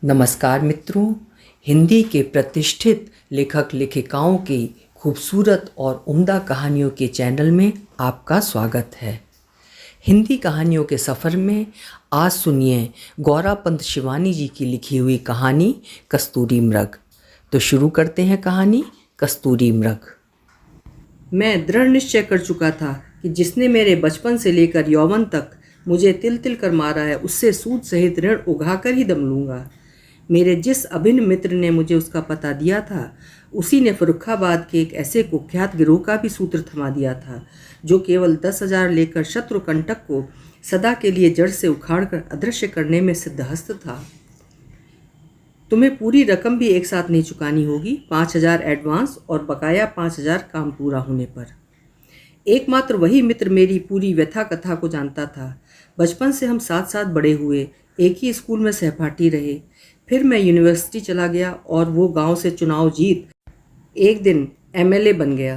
नमस्कार मित्रों, हिंदी के प्रतिष्ठित लेखक लेखिकाओं की खूबसूरत और उम्दा कहानियों के चैनल में आपका स्वागत है। हिंदी कहानियों के सफ़र में आज सुनिए गौरापंत शिवानी जी की लिखी हुई कहानी कस्तूरी मृग। तो शुरू करते हैं कहानी कस्तूरी मृग। मैं दृढ़ निश्चय कर चुका था कि जिसने मेरे बचपन से लेकर यौवन तक मुझे तिल तिल कर मारा है, उससे सूद सहित ऋण उघा कर ही दम लूँगा। मेरे जिस अभिन्न मित्र ने मुझे उसका पता दिया था, उसी ने फर्रुखाबाद के एक ऐसे कुख्यात गिरोह का भी सूत्र थमा दिया था जो केवल 10,000 लेकर शत्रु कंटक को सदा के लिए जड़ से उखाड़कर अदृश्य करने में सिद्धहस्त था। तुम्हें पूरी रकम भी एक साथ नहीं चुकानी होगी, 5,000 एडवांस और बकाया 5,000 काम पूरा होने पर। एकमात्र वही मित्र मेरी पूरी व्यथा कथा को जानता था। बचपन से हम साथ साथ बड़े हुए, एक ही स्कूल में सहपाठी रहे। फिर मैं यूनिवर्सिटी चला गया और वो गांव से चुनाव जीत एक दिन एमएलए बन गया।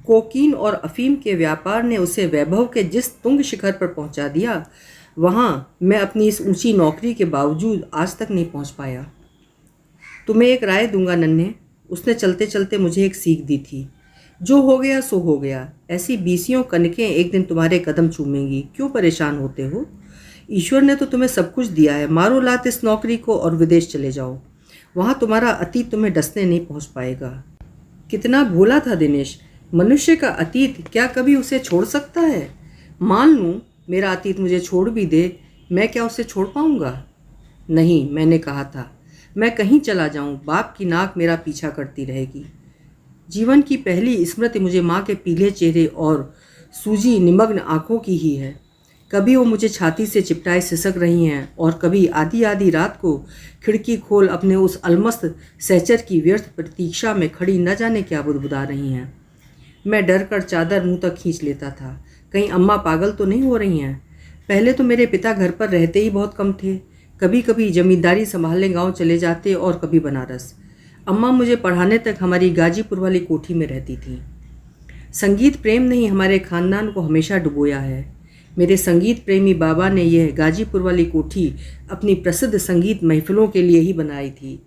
कोकीन और अफीम के व्यापार ने उसे वैभव के जिस तुंग शिखर पर पहुंचा दिया, वहां मैं अपनी इस ऊंची नौकरी के बावजूद आज तक नहीं पहुंच पाया। तुम्हें एक राय दूंगा नन्हे, उसने चलते चलते मुझे एक सीख दी थी। जो हो गया सो हो गया। ऐसी बीसियों कनकें एक दिन तुम्हारे कदम चूमेंगी, क्यों परेशान होते हो? ईश्वर ने तो तुम्हें सब कुछ दिया है। मारो लात इस नौकरी को और विदेश चले जाओ। वहाँ तुम्हारा अतीत तुम्हें डसने नहीं पहुँच पाएगा। कितना भोला था दिनेश। मनुष्य का अतीत क्या कभी उसे छोड़ सकता है? मान लूँ मेरा अतीत मुझे छोड़ भी दे, मैं क्या उसे छोड़ पाऊँगा? नहीं, मैंने कहा था, मैं कहीं चला जाऊँ, बाप की नाक मेरा पीछा करती रहेगी। जीवन की पहली स्मृति मुझे माँ के पीले चेहरे और सूजी निमग्न आँखों की ही है। कभी वो मुझे छाती से चिपटाए सिसक रही हैं और कभी आधी आधी रात को खिड़की खोल अपने उस अलमस्त सहचर की व्यर्थ प्रतीक्षा में खड़ी न जाने क्या बुदबुदा रही हैं। मैं डर कर चादर मुंह तक खींच लेता था, कहीं अम्मा पागल तो नहीं हो रही हैं। पहले तो मेरे पिता घर पर रहते ही बहुत कम थे। कभी कभी जमींदारी संभालने गाँव चले जाते और कभी बनारस। अम्मा मुझे पढ़ाने तक हमारी गाजीपुर वाली कोठी में रहती थी। संगीत प्रेम ने ही हमारे खानदान को हमेशा डुबोया है। मेरे संगीत प्रेमी बाबा ने यह गाजीपुर वाली कोठी अपनी प्रसिद्ध संगीत महफिलों के लिए ही बनाई थी।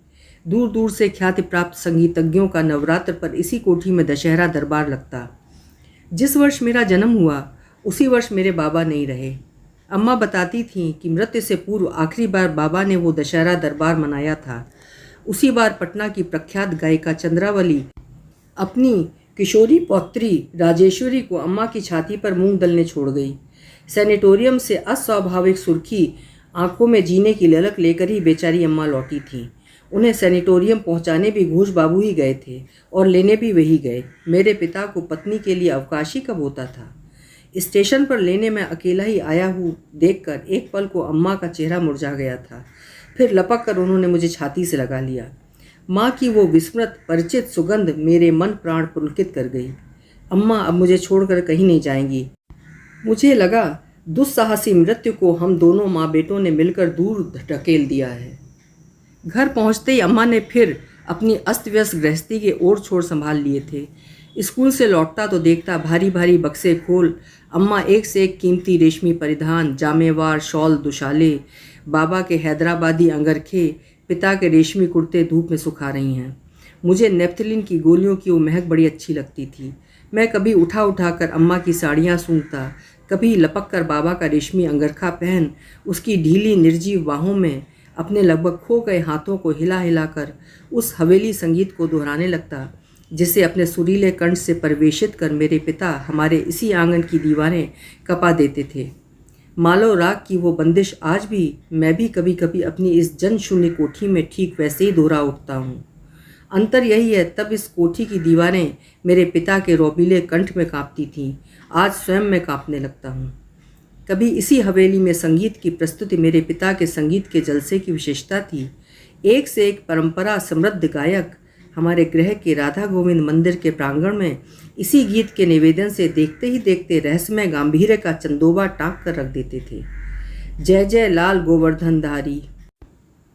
दूर दूर से ख्याति प्राप्त संगीतज्ञों का नवरात्र पर इसी कोठी में दशहरा दरबार लगता। जिस वर्ष मेरा जन्म हुआ उसी वर्ष मेरे बाबा नहीं रहे। अम्मा बताती थीं कि मृत्यु से पूर्व आखिरी बार बाबा ने वो दशहरा दरबार मनाया था। उसी बार पटना की प्रख्यात गायिका चंद्रावली अपनी किशोरी पौत्री राजेश्वरी को अम्मा की छाती पर मूंग दलने छोड़ गई। सैनिटोरियम से अस्वाभाविक सुर्खी आंखों में जीने की ललक लेकर ही बेचारी अम्मा लौटी थी। उन्हें सैनिटोरियम पहुंचाने भी घोष बाबू ही गए थे और लेने भी वही गए। मेरे पिता को पत्नी के लिए अवकाश ही कब होता था। स्टेशन पर लेने में अकेला ही आया हूँ देखकर एक पल को अम्मा का चेहरा मुरझा गया था। फिर लपक कर उन्होंने मुझे छाती से लगा लिया। माँ की वो विस्मृत परिचित सुगंध मेरे मन प्राण पुलकित कर गई। अम्मा अब मुझे छोड़कर कहीं नहीं जाएंगी। मुझे लगा दुस्साहसी मृत्यु को हम दोनों माँ बेटों ने मिलकर दूर ढकेल दिया है। घर पहुँचते ही अम्मा ने फिर अपनी अस्त व्यस्त गृहस्थी के ओर छोर संभाल लिए थे। स्कूल से लौटता तो देखता भारी भारी बक्से खोल अम्मा एक से एक कीमती रेशमी परिधान, जामेवार शॉल दुशाले, बाबा के हैदराबादी अंगरखे, पिता के रेशमी कुर्ते धूप में सुखा रही हैं। मुझे नेफ्थलिन की गोलियों की वो महक बड़ी अच्छी लगती थी। मैं कभी उठा कर अम्मा की साड़ियाँ सूंघता, कभी लपक कर बाबा का रेशमी अंगरखा पहन उसकी ढीली निर्जीव बाहों में अपने लगभग खो गए हाथों को हिला हिला कर उस हवेली संगीत को दोहराने लगता जिसे अपने सुरीले कंठ से परिवेशित कर मेरे पिता हमारे इसी आंगन की दीवारें कपा देते थे। मालो राग की वो बंदिश आज भी मैं भी कभी कभी अपनी इस जन शून्य कोठी में ठीक वैसे ही दोहरा उठता हूँ। अंतर यही है, तब इस कोठी की दीवारें मेरे पिता के रौबीले कंठ में कांपती थीं, आज स्वयं मैं कांपने लगता हूँ। कभी इसी हवेली में संगीत की प्रस्तुति मेरे पिता के संगीत के जलसे की विशेषता थी। एक से एक परंपरा समृद्ध गायक हमारे गृह के राधा गोविंद मंदिर के प्रांगण में इसी गीत के निवेदन से देखते ही देखते रहस्यमय गांधीर्य का चंदोबा टाँक कर रख देते थे। जय जय लाल गोवर्धन धारी।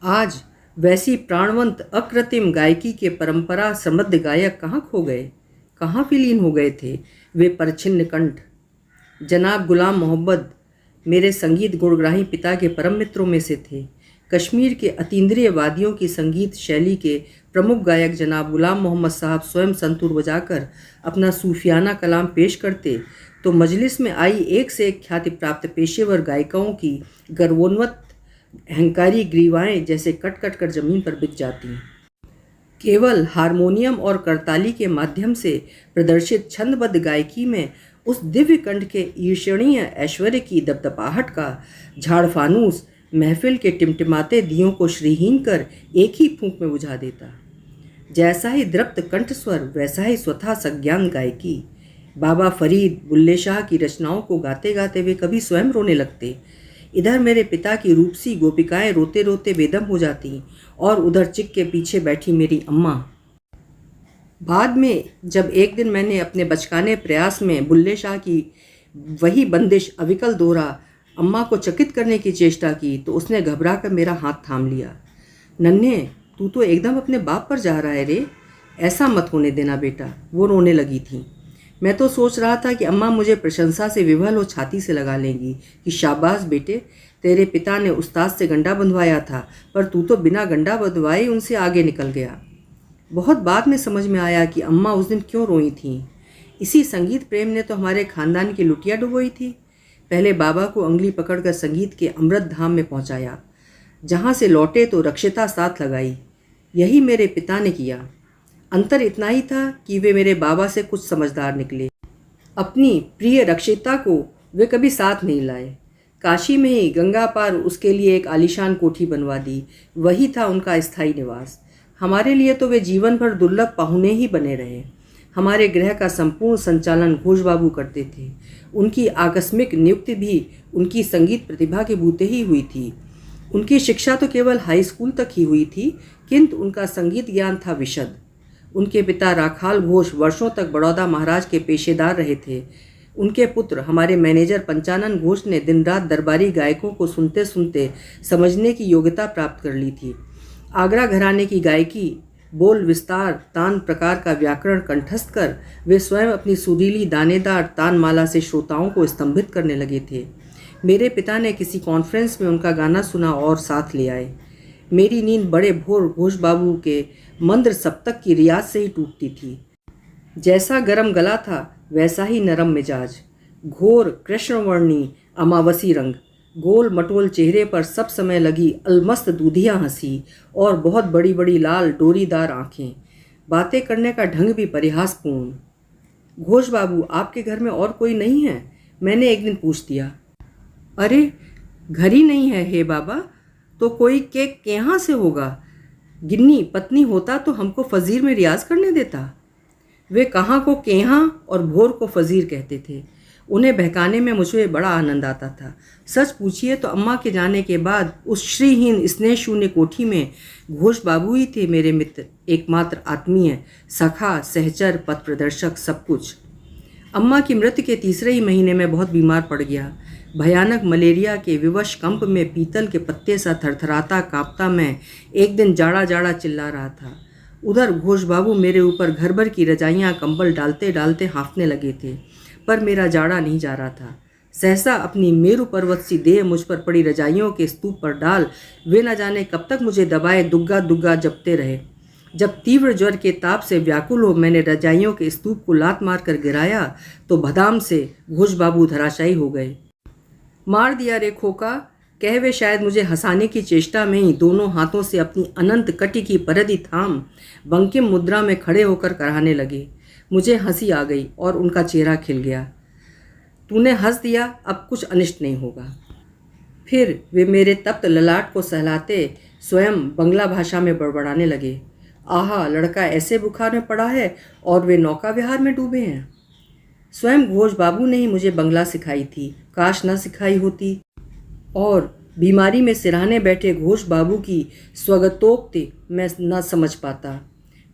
आज वैसी प्राणवंत अकृत्रिम गायकी के परंपरा समृद्ध गायक कहाँ खो गए, कहाँ विलीन हो गए थे वे परछिन्न कंठ। जनाब गुलाम मोहम्मद मेरे संगीत गुणग्राही पिता के परम मित्रों में से थे। कश्मीर के अतीन्द्रिय वादियों की संगीत शैली के प्रमुख गायक जनाब गुलाम मोहम्मद साहब स्वयं संतूर बजाकर अपना सूफियाना कलाम पेश करते तो मजलिस में आई एक से एक ख्याति प्राप्त पेशेवर गायिकाओं की गर्वोन्नत अहंकारी ग्रीवाएं जैसे कट कट कर जमीन पर बिक जाती। केवल हारमोनियम और करताली के माध्यम से प्रदर्शित छंदबद्ध गायकी में उस दिव्य कंठ के ईर्षणीय ऐश्वर्य की दपदपाहट का झाड़फानूस महफिल के टिमटिमाते दियों को श्रीहीन कर एक ही फूंक में बुझा देता। जैसा ही दृप्त कंठस्वर वैसा ही स्वतः संज्ञान गायकी। बाबा फरीद, बुल्ले शाह की रचनाओं को गाते गाते वे कभी स्वयं रोने लगते। इधर मेरे पिता की रूपसी गोपिकाएं रोते रोते बेदम हो जाती और उधर चिक के पीछे बैठी मेरी अम्मा। बाद में जब एक दिन मैंने अपने बचकाने प्रयास में बुल्ले शाह की वही बंदिश अविकल दोहरा अम्मा को चकित करने की चेष्टा की तो उसने घबरा कर मेरा हाथ थाम लिया। नन्हे, तू तो एकदम अपने बाप पर जा रहा है रे, ऐसा मत होने देना बेटा। वो रोने लगी थी। मैं तो सोच रहा था कि अम्मा मुझे प्रशंसा से विवल हो छाती से लगा लेंगी कि शाबाश बेटे, तेरे पिता ने उस्ताद से गंडा बंधवाया था पर तू तो बिना गंडा बंधवाए उनसे आगे निकल गया। बहुत बाद में समझ में आया कि अम्मा उस दिन क्यों रोई थीं। इसी संगीत प्रेम ने तो हमारे खानदान की लुटिया डुबोई थी। पहले बाबा को अंगली पकड़कर संगीत के अमृत धाम में पहुंचाया, जहां से लौटे तो रक्षिता साथ लगाई। यही मेरे पिता ने किया। अंतर इतना ही था कि वे मेरे बाबा से कुछ समझदार निकले। अपनी प्रिय रक्षिता को वे कभी साथ नहीं लाए। काशी में ही गंगा पार उसके लिए एक आलीशान कोठी बनवा दी। वही था उनका स्थायी निवास। हमारे लिए तो वे जीवन भर दुर्लभ पाहुने ही बने रहे। हमारे गृह का संपूर्ण संचालन घोष बाबू करते थे। उनकी आकस्मिक नियुक्ति भी उनकी संगीत प्रतिभा के बूते ही हुई थी। उनकी शिक्षा तो केवल हाई स्कूल तक ही हुई थी, किंतु उनका संगीत ज्ञान था विशद। उनके पिता राखाल घोष वर्षों तक बड़ौदा महाराज के पेशेदार रहे थे। उनके पुत्र हमारे मैनेजर पंचानन घोष ने दिन रात दरबारी गायकों को सुनते सुनते समझने की योग्यता प्राप्त कर ली थी। आगरा घराने की गायकी, बोल विस्तार, तान प्रकार का व्याकरण कंठस्थ कर वे स्वयं अपनी सुरीली दानेदार तानमाला से श्रोताओं को स्तंभित करने लगे थे। मेरे पिता ने किसी कॉन्फ्रेंस में उनका गाना सुना और साथ ले आए। मेरी नींद बड़े भोर घोष बाबू के मंद्र सप्तक की रियाज से ही टूटती थी। जैसा गरम गला था वैसा ही नरम मिजाज, घोर कृष्णवर्णी अमावसी रंग, गोल मटोल चेहरे पर सब समय लगी अलमस्त दूधिया हंसी और बहुत बड़ी बड़ी लाल डोरीदार आंखें। बातें करने का ढंग भी परिहासपूर्ण। घोष बाबू, आपके घर में और कोई नहीं है? मैंने एक दिन पूछ दिया। अरे, घर ही नहीं है हे बाबा, तो कोई केक कहाँ से होगा? गिन्नी पत्नी होता तो हमको फजीर में रियाज करने देता। वे कहाँ को केहा और भोर को फजीर कहते थे। उन्हें बहकाने में मुझे बड़ा आनंद आता था। सच पूछिए तो अम्मा के जाने के बाद उस श्रीहीन स्नेह शून्य कोठी में घोष बाबू ही थे मेरे मित्र, एकमात्र आत्मीय, सखा, सहचर, पथ प्रदर्शक, सब कुछ। अम्मा की मृत्यु के तीसरे ही महीने में बहुत बीमार पड़ गया। भयानक मलेरिया के विवश कंप में पीतल के पत्ते सा थरथराता कांपता मैं एक दिन जाड़ा जाड़ा चिल्ला रहा था। उधर घोष बाबू मेरे ऊपर घर भर की रजाइयाँ कंबल डालते डालते हाँफने लगे थे, पर मेरा जाड़ा नहीं जा रहा था। सहसा अपनी मेरु पर्वत सी देह मुझ पर पड़ी रजाइयों के स्तूप पर डाल वे न जाने कब तक मुझे दबाए दुग्गा दुग्गा जपते रहे। जब तीव्र ज्वर के ताप से व्याकुल हो मैंने रजाइयों के स्तूप को लात मार कर गिराया तो भदाम से घोष बाबू धराशायी हो गए। मार दिया रे खोका, कह वे शायद मुझे हंसाने की चेष्टा में ही दोनों हाथों से अपनी अनंत कटी की परदी थाम बंकिम मुद्रा में खड़े होकर कराने लगे। मुझे हंसी आ गई और उनका चेहरा खिल गया। तूने हंस दिया, अब कुछ अनिष्ट नहीं होगा। फिर वे मेरे तप्त ललाट को सहलाते स्वयं बंगला भाषा में बड़बड़ाने लगे। आहा, लड़का ऐसे बुखार में पड़ा है और वे नौका विहार में डूबे हैं। स्वयं घोष बाबू ने ही मुझे बंगला सिखाई थी, काश न सिखाई होती। और बीमारी में सिरहाने बैठे घोष बाबू की स्वगतोक्ति मैं न समझ पाता।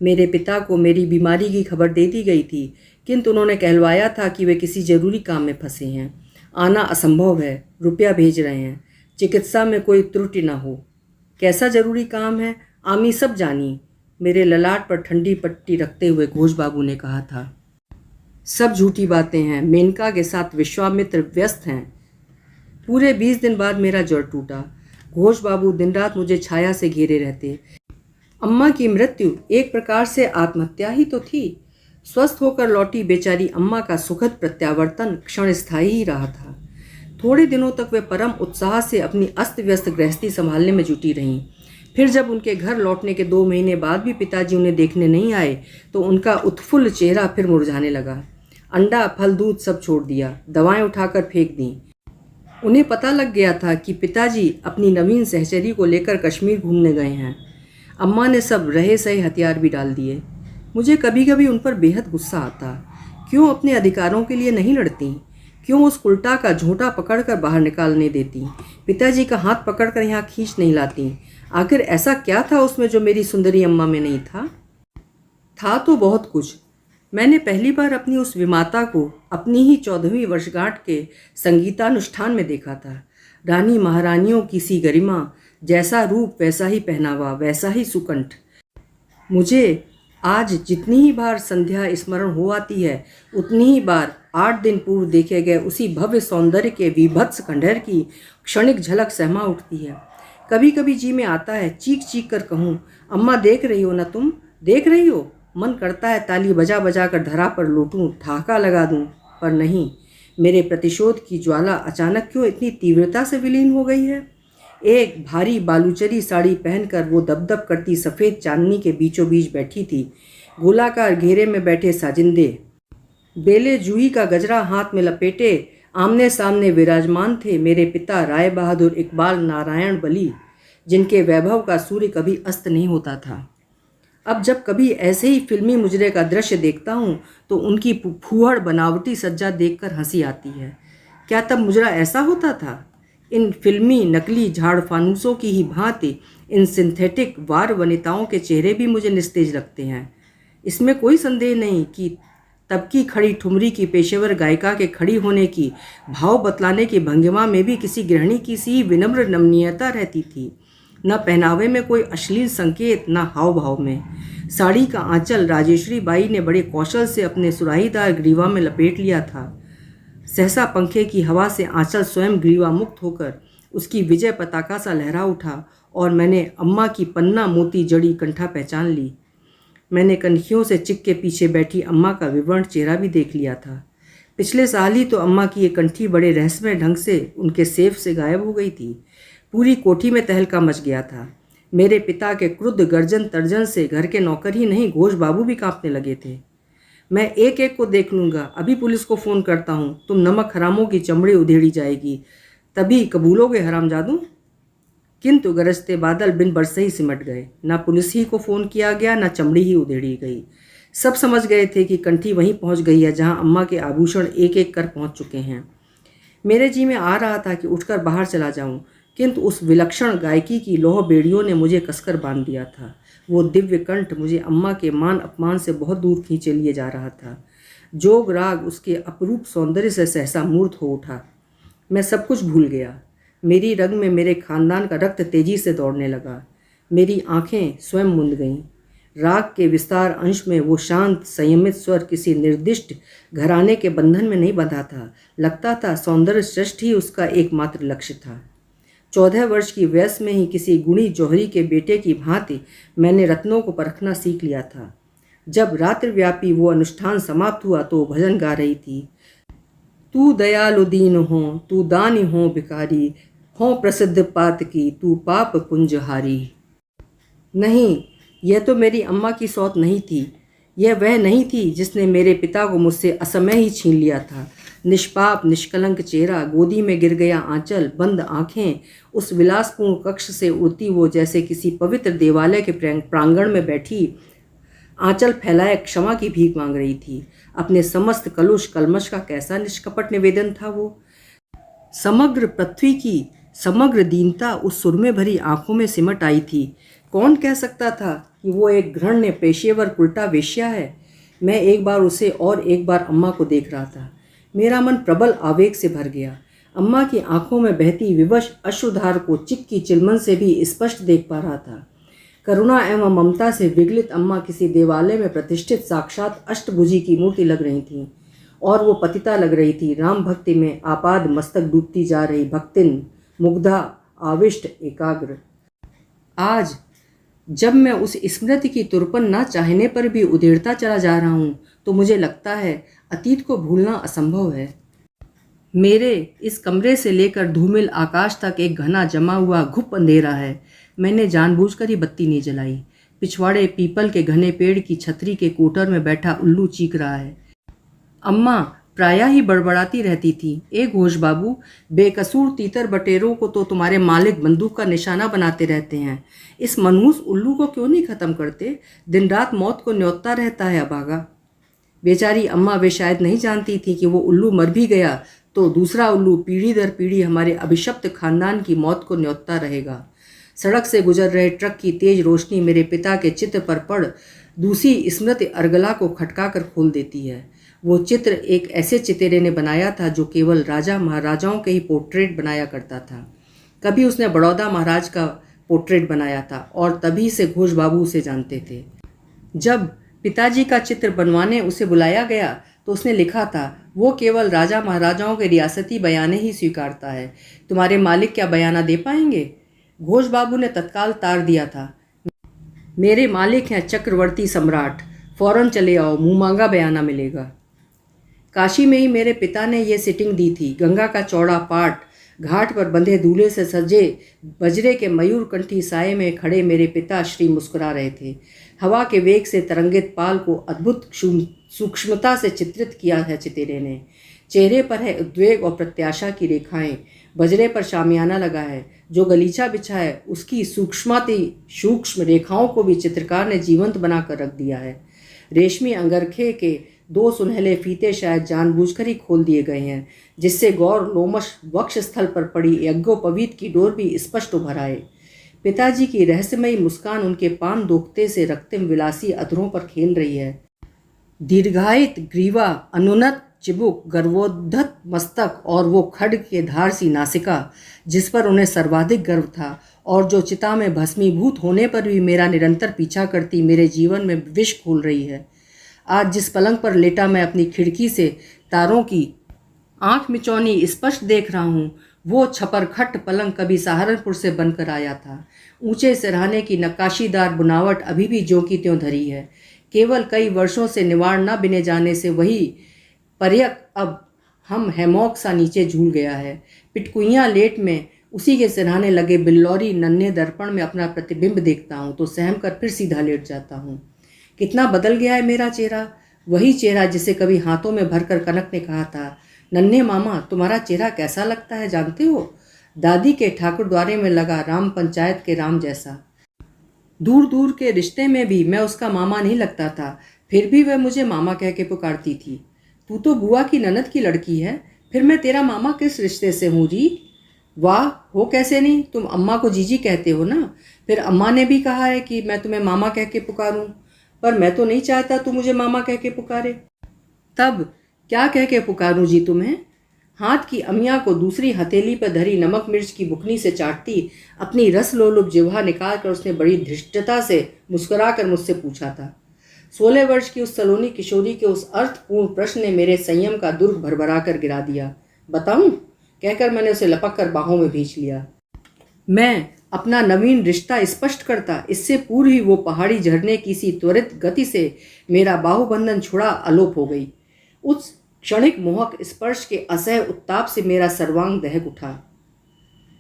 मेरे पिता को मेरी बीमारी की खबर दे दी गई थी, किंतु उन्होंने कहलवाया था कि वे किसी जरूरी काम में फंसे हैं, आना असंभव है, रुपया भेज रहे हैं, चिकित्सा में कोई त्रुटि न हो। कैसा जरूरी काम है, आमी सब जानी, मेरे ललाट पर ठंडी पट्टी रखते हुए घोष बाबू ने कहा था। सब झूठी बातें हैं, मेनका के साथ विश्वामित्र व्यस्त हैं। पूरे 20 दिन बाद मेरा ज्वर टूटा। घोष बाबू दिन रात मुझे छाया से घेरे रहते। अम्मा की मृत्यु एक प्रकार से आत्महत्या ही तो थी। स्वस्थ होकर लौटी बेचारी अम्मा का सुखद प्रत्यावर्तन क्षणस्थायी ही रहा था। थोड़े दिनों तक वे परम उत्साह से अपनी अस्त व्यस्त गृहस्थी संभालने में जुटी रहीं। फिर जब उनके घर लौटने के 2 महीने बाद भी पिताजी उन्हें देखने नहीं आए तो उनका उत्फुल्ल चेहरा फिर मुरझाने लगा। अंडा, फल, दूध सब छोड़ दिया, दवाएं उठाकर फेंक दी। उन्हें पता लग गया था कि पिताजी अपनी नवीन सहचरी को लेकर कश्मीर घूमने गए हैं। अम्मा ने सब रहे सहे हथियार भी डाल दिए। मुझे कभी कभी उन पर बेहद गुस्सा आता। क्यों अपने अधिकारों के लिए नहीं लड़ती? क्यों उस उल्टा का झोंटा पकड़कर बाहर निकालने देती? पिताजी का हाथ पकड़कर यहाँ खींच नहीं लाती? आखिर ऐसा क्या था उसमें जो मेरी सुंदरी अम्मा में नहीं था? था तो बहुत कुछ। मैंने पहली बार अपनी उस विमाता को अपनी ही 14वीं वर्षगांठ के संगीतानुष्ठान में देखा था। रानी महारानियों की सी गरिमा, जैसा रूप वैसा ही पहनावा, वैसा ही सुकंठ। मुझे आज जितनी ही बार संध्या स्मरण हो आती है उतनी ही बार 8 दिन पूर्व देखे गए उसी भव्य सौंदर्य के विभत्स खंडहर की क्षणिक झलक सहमा उठती है। कभी कभी जी में आता है चीख चीख कर कहूँ, अम्मा देख रही हो ना, तुम देख रही हो? मन करता है ताली बजा बजा कर धरा पर लूटूं, ठहाका लगा दूं, पर नहीं। मेरे प्रतिशोध की ज्वाला अचानक क्यों इतनी तीव्रता से विलीन हो गई है? एक भारी बालूचरी साड़ी पहनकर वो दबदब करती सफ़ेद चांदनी के बीचों बीच बैठी थी। गोलाकार घेरे में बैठे साजिंदे बेले जूही का गजरा हाथ में लपेटे आमने सामने विराजमान थे मेरे पिता राय बहादुर इकबाल नारायण बली, जिनके वैभव का सूर्य कभी अस्त नहीं होता था। अब जब कभी ऐसे ही फिल्मी मुजरे का दृश्य देखता हूँ तो उनकी फूहड़ बनावटी सज्जा देखकर हंसी आती है। क्या तब मुजरा ऐसा होता था? इन फिल्मी नकली झाड़ फानूसों की ही भांति इन सिंथेटिक वार वनिताओं के चेहरे भी मुझे निस्तेज लगते हैं। इसमें कोई संदेह नहीं कि तब की खड़ी ठुमरी की पेशेवर गायिका के खड़ी होने की, भाव बतलाने की भंगिमा में भी किसी गृहिणी की सी विनम्र नमनीयता रहती थी। न पहनावे में कोई अश्लील संकेत, न हाव भाव में। साड़ी का आंचल राजेश्वरी बाई ने बड़े कौशल से अपने सुराहीदार ग्रीवा में लपेट लिया था। सहसा पंखे की हवा से आंचल स्वयं ग्रीवा मुक्त होकर उसकी विजय पताका सा लहरा उठा और मैंने अम्मा की पन्ना मोती जड़ी कंठा पहचान ली। मैंने कनखियों से चिक के पीछे बैठी अम्मा का विवर्ण चेहरा भी देख लिया था। पिछले साल ही तो अम्मा की ये कंठी बड़े रहस्यमय ढंग से उनके सेफ से गायब हो गई थी। पूरी कोठी में तहलका मच गया था। मेरे पिता के क्रुद्ध गर्जन तर्जन से घर के नौकर ही नहीं, घोष बाबू भी कांपने लगे थे। मैं एक एक को देख लूँगा, अभी पुलिस को फ़ोन करता हूँ, तुम नमक हरामों की चमड़ी उधेड़ी जाएगी, तभी कबूलोगे हरामजादू। किंतु गरजते बादल बिन बरसे ही सिमट गए। ना पुलिस ही को फ़ोन किया गया, ना चमड़ी ही उधेड़ी गई। सब समझ गए थे कि कंठी वहीं पहुँच गई है जहाँ अम्मा के आभूषण एक एक कर पहुँच चुके हैं। मेरे जी में आ रहा था कि उठकर बाहर चला जाऊं, किंतु उस विलक्षण गायकी की लौह बेड़ियों ने मुझे कसकर बांध दिया था। वो दिव्य कंठ मुझे अम्मा के मान अपमान से बहुत दूर खींचे लिए जा रहा था। जोग राग उसके अपरूप सौंदर्य से सहसा मूर्त हो उठा। मैं सब कुछ भूल गया। मेरी रग में मेरे खानदान का रक्त तेजी से दौड़ने लगा। मेरी आंखें स्वयं मुंद गईं। राग के विस्तार अंश में वो शांत संयमित स्वर किसी निर्दिष्ट घराने के बंधन में नहीं बंधा था। लगता था सौंदर्य श्रेष्ठ ही उसका एकमात्र लक्ष्य था। 14 वर्ष की वयस में ही किसी गुणी जौहरी के बेटे की भांति मैंने रत्नों को परखना सीख लिया था। जब रात्रिव्यापी वो अनुष्ठान समाप्त हुआ तो भजन गा रही थी। तू दयालु दीन हो, तू दानी हो भिखारी, हो प्रसिद्ध पात की, तू पाप पुंजहारी। नहीं, यह तो मेरी अम्मा की सौत नहीं थी। यह वह नहीं थी जिसने मेरे पिता को मुझसे असमय ही छीन लिया था। निष्पाप निष्कलंक चेहरा, गोदी में गिर गया आंचल, बंद आंखें, उस विलासपूर्ण कक्ष से उड़ती वो जैसे किसी पवित्र देवालय के प्रांगण में बैठी आंचल फैलाए क्षमा की भीख मांग रही थी। अपने समस्त कलुष कलमश का कैसा निष्कपट निवेदन था वो। समग्र पृथ्वी की समग्र दीनता उस सुरमे भरी आंखों में सिमट आई थी। कौन कह सकता था कि वो एक घृण्य पेशेवर उल्टा वेश्या है। मैं एक बार उसे और एक बार अम्मा को देख रहा था। मेरा मन प्रबल आवेग से भर गया। अम्मा की आंखों में बहती विवश अश्रुधार को चिक की चिलमन से भी स्पष्ट देख पा रहा था। करुणा एवं ममता से विगलित अम्मा किसी देवालय में प्रतिष्ठित साक्षात अष्टभुजी की मूर्ति लग रही थी और वो पतिता लग रही थी। राम भक्ति में आपाद मस्तक डूबती जा रही भक्तिन मुग्धा आविष्ट एकाग्र। आज जब मैं उस स्मृति की तुरपन न चाहने पर भी उधेड़ता चला जा रहा हूँ तो मुझे लगता है अतीत को भूलना असंभव है। मेरे इस कमरे से लेकर धूमिल आकाश तक एक घना जमा हुआ घुप अंधेरा है। मैंने जानबूझकर ही बत्ती नहीं जलाई। पिछवाड़े पीपल के घने पेड़ की छतरी के कोटर में बैठा उल्लू चीख रहा है। अम्मा प्रायः ही बड़बड़ाती रहती थी, ए घोष बाबू, बेकसूर तीतर बटेरों को तो तुम्हारे मालिक बंदूक का निशाना बनाते रहते हैं। इस मनहूस उल्लू को क्यों नहीं ख़त्म करते? दिन रात मौत को न्योता रहता है अभागा। बेचारी अम्मा, वे शायद नहीं जानती थी कि वो उल्लू मर भी गया तो दूसरा उल्लू पीढ़ी दर पीढ़ी हमारे अभिशप्त खानदान की मौत को न्योता रहेगा। सड़क से गुजर रहे ट्रक की तेज रोशनी मेरे पिता के चित्र पर पड़ दूसरी स्मृति अर्गला को खटका कर खोल देती है। वो चित्र एक ऐसे चितेरे ने बनाया था जो केवल राजा महाराजाओं के ही पोर्ट्रेट बनाया करता था। कभी उसने बड़ौदा महाराज का पोर्ट्रेट बनाया था और तभी से घोष बाबू उसे जानते थे। जब पिताजी का चित्र बनवाने उसे बुलाया गया तो उसने लिखा था, वो केवल राजा महाराजाओं के रियासती बयाने ही स्वीकारता है, तुम्हारे मालिक क्या बयाना दे पाएंगे? घोष बाबू ने तत्काल तार दिया था, मेरे मालिक हैं चक्रवर्ती सम्राट, फौरन चले आओ, मुँह मांगा बयाना मिलेगा। काशी में ही मेरे पिता ने ये सिटिंग दी थी। गंगा का चौड़ा पाट, घाट पर बंधे दूल्हे से सजे बजरे के मयूरकंठी साये में खड़े मेरे पिता श्री मुस्कुरा रहे थे। हवा के वेग से तरंगित पाल को अद्भुत सूक्ष्मता से चित्रित किया है चितेरे ने। चेहरे पर है उद्वेग और प्रत्याशा की रेखाएं। बजरे पर शामियाना लगा है, जो गलीचा बिछा है उसकी सूक्ष्म रेखाओं को भी चित्रकार ने जीवंत बनाकर रख दिया है। रेशमी अंगरखे के 2 सुनहले फीते शायद जानबूझकर ही खोल दिए गए हैं, जिससे गौर लोमश वक्ष स्थल पर पड़ी यज्ञोपवीत की डोर भी स्पष्ट उभर आए। पिताजी की रहस्यमयी मुस्कान उनके पान दोखते से रक्तिम विलासी अधरों पर खेल रही है। दीर्घायित ग्रीवा, अनुन्नत चिबुक, गर्वोद्धत मस्तक और वो खड्ग के धार सी नासिका जिस पर उन्हें सर्वाधिक गर्व था और जो चिता में भस्मीभूत होने पर भी मेरा निरंतर पीछा करती मेरे जीवन में विष खोल रही है। आज जिस पलंग पर लेटा मैं अपनी खिड़की से तारों की आंख मिचौनी स्पष्ट देख रहा हूँ, वो छपरखट पलंग कभी सहारनपुर से बनकर आया था। ऊंचे सिरहाने की नक्काशीदार बुनावट अभी भी ज्यों की त्यों धरी है। केवल कई वर्षों से निवाड़ न बिने जाने से वही पर्यक अब हम हैमॉक सा नीचे झूल गया है। पिटकुइयाँ लेट में उसी के सिरहाने लगे बिल्लौरी नन्हे दर्पण में अपना प्रतिबिंब देखता हूँ तो सहम कर फिर सीधा लेट जाता हूँ। कितना बदल गया है मेरा चेहरा, वही चेहरा जिसे कभी हाथों में भरकर कनक ने कहा था, नन्हे मामा तुम्हारा चेहरा कैसा लगता है जानते हो? दादी के ठाकुर द्वारे में लगा राम पंचायत के राम जैसा। दूर दूर के रिश्ते में भी मैं उसका मामा नहीं लगता था, फिर भी वह मुझे मामा कह के पुकारती थी। तू तो बुआ की ननद की लड़की है, फिर मैं तेरा मामा किस रिश्ते से हूँ जी? वाह, हो कैसे नहीं, तुम अम्मा को जीजी कहते हो ना। फिर अम्मा ने भी कहा है कि मैं तुम्हें मामा कह के पुकारूं, पर मैं तो नहीं चाहता तू मुझे मामा कह के पुकारे। तब क्या कह के पुकारूं जी तुम्हें? हाथ की अमिया को दूसरी हथेली पर धरी नमक मिर्च की बुकनी से चाटती अपनी रस लोलुप जिह्वा निकाल कर उसने बड़ी धृष्टता से मुस्कुरा कर मुझसे पूछा था। 16 वर्ष की उस सलोनी किशोरी के उस अर्थपूर्ण प्रश्न ने मेरे संयम का दुर्ग भरभरा कर गिरा दिया। बताऊं? कहकर मैंने उसे लपक कर बाहों में भींच लिया। मैं अपना नवीन रिश्ता स्पष्ट करता, इससे पूर्व ही वो पहाड़ी झरने की सी त्वरित गति से मेरा बाहुबंधन छुड़ा अलोप हो गई। उस क्षणिक मोहक स्पर्श के असह उत्ताप से मेरा सर्वांग दहक उठा।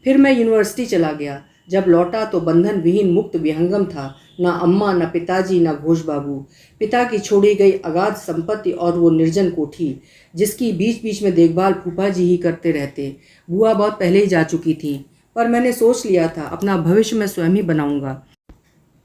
फिर मैं यूनिवर्सिटी चला गया। जब लौटा तो बंधन विहीन मुक्त विहंगम था, न अम्मा, न पिताजी, न घोष बाबू। पिता की छोड़ी गई अगाध संपत्ति और वो निर्जन कोठी जिसकी बीच बीच में देखभाल फूफा जी ही करते रहते। बुआ बहुत पहले ही जा चुकी थी, पर मैंने सोच लिया था अपना भविष्य मैं स्वयं ही बनाऊंगा।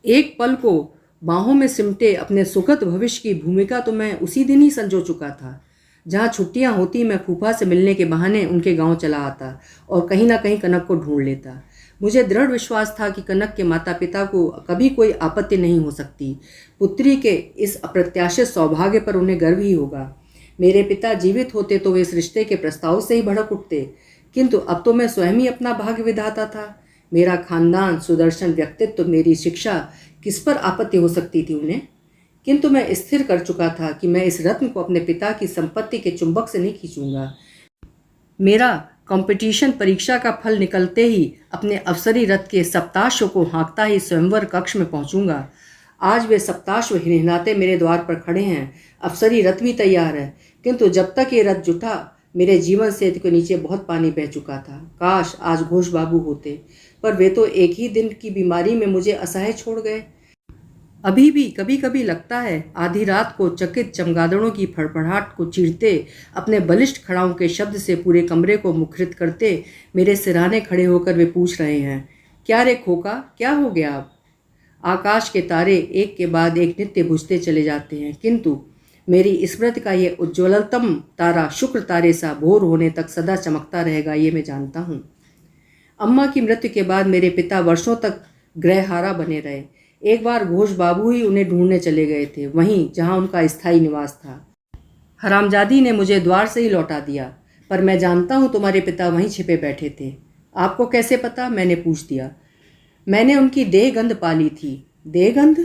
एक पल को बाहों में सिमटे अपने सुखद भविष्य की भूमिका तो मैं उसी दिन ही संजो चुका था। जहाँ छुट्टियाँ होती मैं फूफा से मिलने के बहाने उनके गांव चला आता और कहीं ना कहीं कनक को ढूंढ लेता। मुझे दृढ़ विश्वास था कि कनक के माता पिता को कभी कोई आपत्ति नहीं हो सकती। पुत्री के इस अप्रत्याशित सौभाग्य पर उन्हें गर्व ही होगा। मेरे पिता जीवित होते तो वे इस रिश्ते के प्रस्ताव से ही भड़क उठते, किंतु अब तो मैं स्वयं ही अपना भाग्य विधाता था। मेरा खानदान, सुदर्शन व्यक्तित्व, मेरी शिक्षा, किस पर आपत्ति हो सकती थी उन्हें? किंतु मैं स्थिर कर चुका था कि मैं इस रत्न को अपने पिता की संपत्ति के चुंबक से नहीं खींचूंगा। मेरा कंपटीशन परीक्षा का फल निकलते ही अपने अफसरी रथ के सप्ताश्व को हाँकता ही स्वयंवर कक्ष में पहुंचूंगा। आज वे सप्ताश्व हिनहिनाते मेरे द्वार पर खड़े हैं, अफसरी रथ भी तैयार है, किंतु जब तक ये रथ जुटा मेरे जीवन सेतु के नीचे बहुत पानी बह चुका था। काश आज घोष बाबू होते, पर वे तो एक ही दिन की बीमारी में मुझे असहाय छोड़ गए। अभी भी कभी कभी लगता है आधी रात को चकित चमगादड़ों की फड़फड़ाहट को चीरते अपने बलिष्ठ खड़ाओं के शब्द से पूरे कमरे को मुखरित करते मेरे सिरहाने खड़े होकर वे पूछ रहे हैं, क्या रे खोका, क्या हो गया अब? आकाश के तारे एक के बाद एक नित्य बुझते चले जाते हैं, किंतु मेरी स्मृति का ये उज्ज्वलतम तारा शुक्र तारे सा भोर होने तक सदा चमकता रहेगा, ये मैं जानता हूँ। अम्मा की मृत्यु के बाद मेरे पिता वर्षों तक गृहहारा बने रहे। एक बार घोष बाबू ही उन्हें ढूंढने चले गए थे, वहीं जहाँ उनका स्थायी निवास था। हरामजादी ने मुझे द्वार से ही लौटा दिया, पर मैं जानता हूँ तुम्हारे पिता वहीं छिपे बैठे थे। आपको कैसे पता? मैंने पूछ दिया। मैंने उनकी देह गंध पाली थी। देह गंध?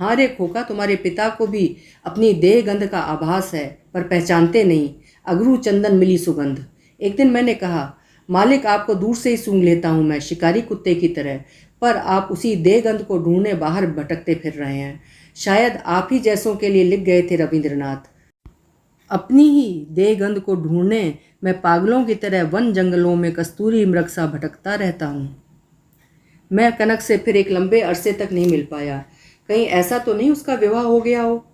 हाँ रे खोका, तुम्हारे पिता को भी अपनी देह गंध का आभास है, पर पहचानते नहीं। अगरू चंदन मिली सुगंध। एक दिन मैंने कहा, मालिक आपको दूर से ही सूंघ लेता हूँ मैं, शिकारी कुत्ते की तरह, पर आप उसी देह गंध को ढूंढने बाहर भटकते फिर रहे हैं। शायद आप ही जैसों के लिए लिख गए थे रविंद्रनाथ। अपनी ही देह गंध को ढूंढने मैं पागलों की तरह वन जंगलों में कस्तूरी मृग सा भटकता रहता हूँ। मैं कनक से फिर एक लंबे अरसे तक नहीं मिल पाया। कहीं ऐसा तो नहीं उसका विवाह हो गया हो?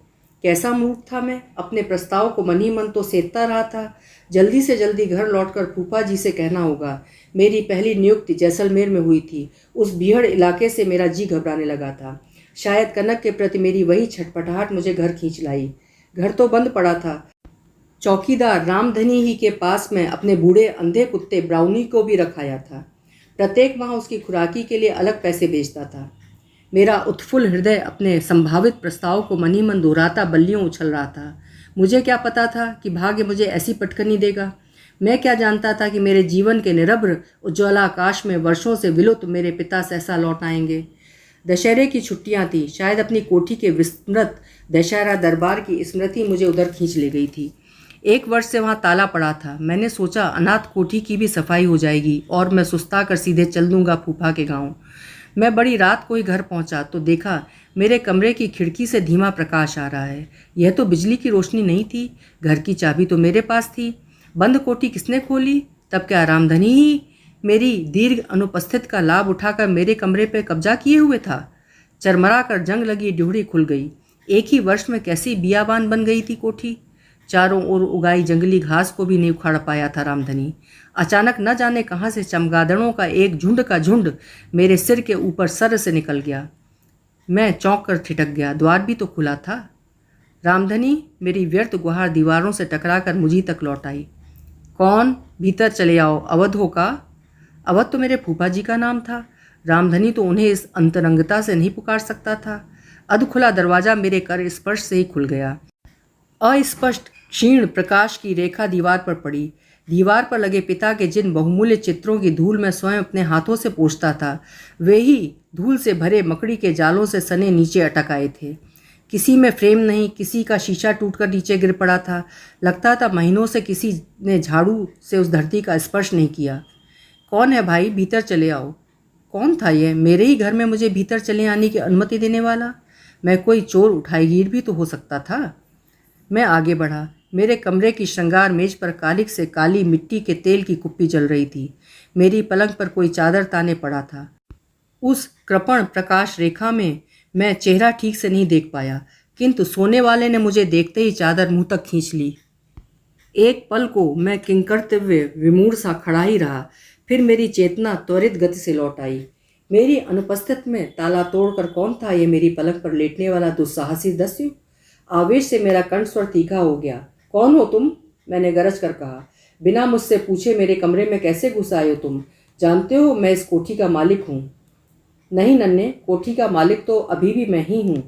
कैसा मूर्ख था मैं, अपने प्रस्ताव को मन ही मन तो सेधता रहा था। जल्दी से जल्दी घर लौटकर फूफा जी से कहना होगा। मेरी पहली नियुक्ति जैसलमेर में हुई थी। उस भीड़ इलाके से मेरा जी घबराने लगा था। शायद कनक के प्रति मेरी वही छटपटाहट मुझे घर खींच लाई। घर तो बंद पड़ा था। चौकीदार रामधनी ही के पास में अपने बूढ़े अंधे कुत्ते ब्राउनी को भी रखाया था। प्रत्येक माह उसकी खुराकी के लिए अलग पैसे बेचता था। मेरा उत्फुल्ल हृदय अपने संभावित प्रस्ताव को मन ही मन दोहराता बल्लियों उछल रहा था। मुझे क्या पता था कि भाग्य मुझे ऐसी पटकनी देगा। मैं क्या जानता था कि मेरे जीवन के निरभ्र उज्ज्वला आकाश में वर्षों से विलुप्त मेरे पिता सहसा लौट आएंगे। दशहरे की छुट्टियां थी। शायद अपनी कोठी के विस्मृत दशहरा दरबार की स्मृति मुझे उधर खींच ले गई थी। 1 वर्ष से वहाँ ताला पड़ा था। मैंने सोचा अनाथ कोठी की भी सफाई हो जाएगी और मैं सुस्ता कर सीधे चल दूंगा फूफा के गाँव। मैं बड़ी रात को ही घर पहुंचा तो देखा मेरे कमरे की खिड़की से धीमा प्रकाश आ रहा है। यह तो बिजली की रोशनी नहीं थी। घर की चाबी तो मेरे पास थी। बंद कोठी किसने खोली? तब क्या रामधनी ही मेरी दीर्घ अनुपस्थित का लाभ उठाकर मेरे कमरे पर कब्जा किए हुए था? चरमरा कर जंग लगी ड्योढ़ी खुल गई। एक ही वर्ष में कैसी बियाबान बन गई थी कोठी। चारों ओर उगाई जंगली घास को भी नहीं उखाड़ पाया था रामधनी। अचानक न जाने कहाँ से चमगादड़ों का एक झुंड का झुंड मेरे सिर के ऊपर सर से निकल गया। मैं चौंक कर ठिठक गया। द्वार भी तो खुला था। रामधनी मेरी व्यर्थ गुहार दीवारों से टकरा कर मुझी तक लौट आई। कौन? भीतर चले आओ। अवध हो का? अवध तो मेरे फूफा जी का नाम था। रामधनी तो उन्हें इस अंतरंगता से नहीं पुकार सकता था। अध खुला दरवाजा मेरे कर स्पर्श से ही खुल गया। अस्पष्ट क्षीण प्रकाश की रेखा दीवार पर पड़ी। दीवार पर लगे पिता के जिन बहुमूल्य चित्रों की धूल मैं स्वयं अपने हाथों से पोंछता था, वे ही धूल से भरे मकड़ी के जालों से सने नीचे अटक आए थे। किसी में फ्रेम नहीं, किसी का शीशा टूटकर नीचे गिर पड़ा था। लगता था महीनों से किसी ने झाड़ू से उस धरती का स्पर्श नहीं किया। कौन है भाई? भीतर चले आओ। कौन था यह? मेरे ही घर में मुझे भीतर चले आने की अनुमति देने वाला? मैं कोई चोर उठाईगीर भी तो हो सकता था। मैं आगे बढ़ा। मेरे कमरे की श्रृंगार मेज पर कालिक से काली मिट्टी के तेल की कुप्पी जल रही थी। मेरी पलंग पर कोई चादर ताने पड़ा था। उस कृपण प्रकाश रेखा में मैं चेहरा ठीक से नहीं देख पाया, किंतु सोने वाले ने मुझे देखते ही चादर मुंह तक खींच ली। एक पल को मैं किंकर्तव्य विमूढ़ सा खड़ा ही रहा। फिर मेरी चेतना त्वरित गति से लौट आई। मेरी अनुपस्थित में ताला तोड़कर कौन था ये मेरी पलंग पर लेटने वाला दुस्साहसी दस्यु? आवेश से मेरा कंठस्वर तीखा हो गया। कौन हो तुम? मैंने गरज कर कहा। बिना मुझसे पूछे मेरे कमरे में कैसे घुस आए हो तुम? जानते हो मैं इस कोठी का मालिक हूँ। नहीं नन्हे, कोठी का मालिक तो अभी भी मैं ही हूँ।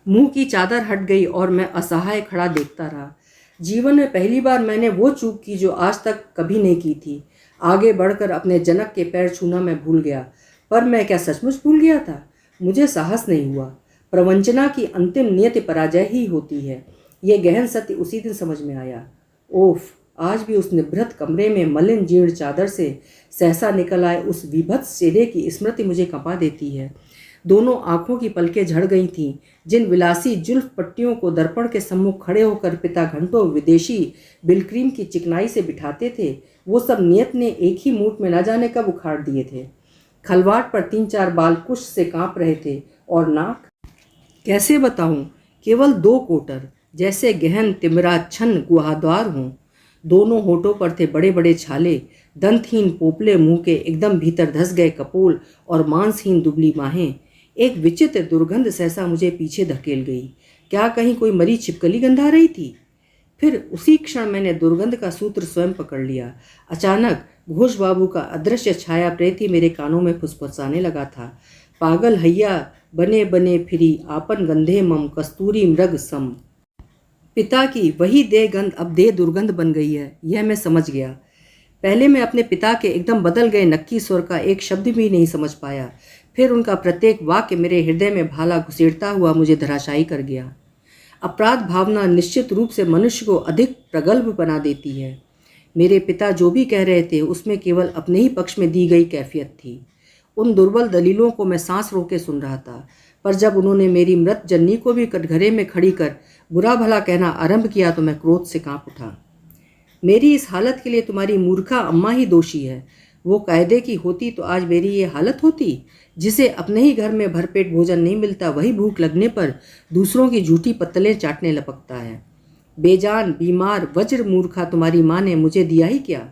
मुंह की चादर हट गई और मैं असहाय खड़ा देखता रहा। जीवन में पहली बार मैंने वो चूक की जो आज तक कभी नहीं की थी। आगे बढ़कर अपने जनक के पैर छूना मैं भूल गया। पर मैं क्या सचमुच भूल गया था? मुझे साहस नहीं हुआ। प्रवंचना की अंतिम नियति पराजय ही होती है। ये गहन सत्य उसी दिन समझ में आया। ओफ, आज भी उस निभृत कमरे में मलिन जीर्ण चादर से सहसा निकल आए उस विभत्स चेहरे की स्मृति मुझे कंपा देती है। दोनों आंखों की पलकें झड़ गई थीं। जिन विलासी जुल्फ पट्टियों को दर्पण के सम्मुख खड़े होकर पिता घंटों विदेशी बिलक्रीम की चिकनाई से बिठाते थे, वो सब नियत ने एक ही मूठ में न जाने कब उखाड़ दिए थे। खलवाट पर 3-4 बाल कुश से कांप रहे थे और नाक कैसे बताऊं, केवल 2 कोटर जैसे गहन तिमिराच्छन्न गुहाद्वार हों। दोनों होठों पर थे बड़े बड़े छाले, दंतहीन पोपले मुंह के एकदम भीतर धस गए कपोल और मांसहीन दुबली बाहें। एक विचित्र दुर्गंध सहसा मुझे पीछे धकेल गई। क्या कहीं कोई मरी छिपकली गंधा रही थी? फिर उसी क्षण मैंने दुर्गंध का सूत्र स्वयं पकड़ लिया। अचानक घोष बाबू का अदृश्य छाया प्रेत ही मेरे कानों में फुसफुसाने लगा था। पागल हैया बने बने फिरी आपन गंधे मम कस्तूरी मृग सम। पिता की वही देह गंध अब देह दुर्गंध बन गई है, यह मैं समझ गया। पहले मैं अपने पिता के एकदम बदल गए नक्की स्वर का एक शब्द भी नहीं समझ पाया। फिर उनका प्रत्येक वाक्य मेरे हृदय में भाला घुसेड़ता हुआ मुझे धराशायी कर गया। अपराध भावना निश्चित रूप से मनुष्य को अधिक प्रगल्भ बना देती है। मेरे पिता जो भी कह रहे थे उसमें केवल अपने ही पक्ष में दी गई कैफियत थी। उन दुर्बल दलीलों को मैं सांस रोके सुन रहा था, पर जब उन्होंने मेरी मृत जननी को भी कटघरे में खड़ी कर बुरा भला कहना आरंभ किया तो मैं क्रोध से कांप उठा। मेरी इस हालत के लिए तुम्हारी मूर्खा अम्मा ही दोषी है। वो कायदे की होती तो आज मेरी ये हालत होती। जिसे अपने ही घर में भरपेट भोजन नहीं मिलता, वही भूख लगने पर दूसरों की झूठी पत्तलें चाटने लपकता है। बेजान बीमार वज्र मूर्खा तुम्हारी माँ ने मुझे दिया ही क्या?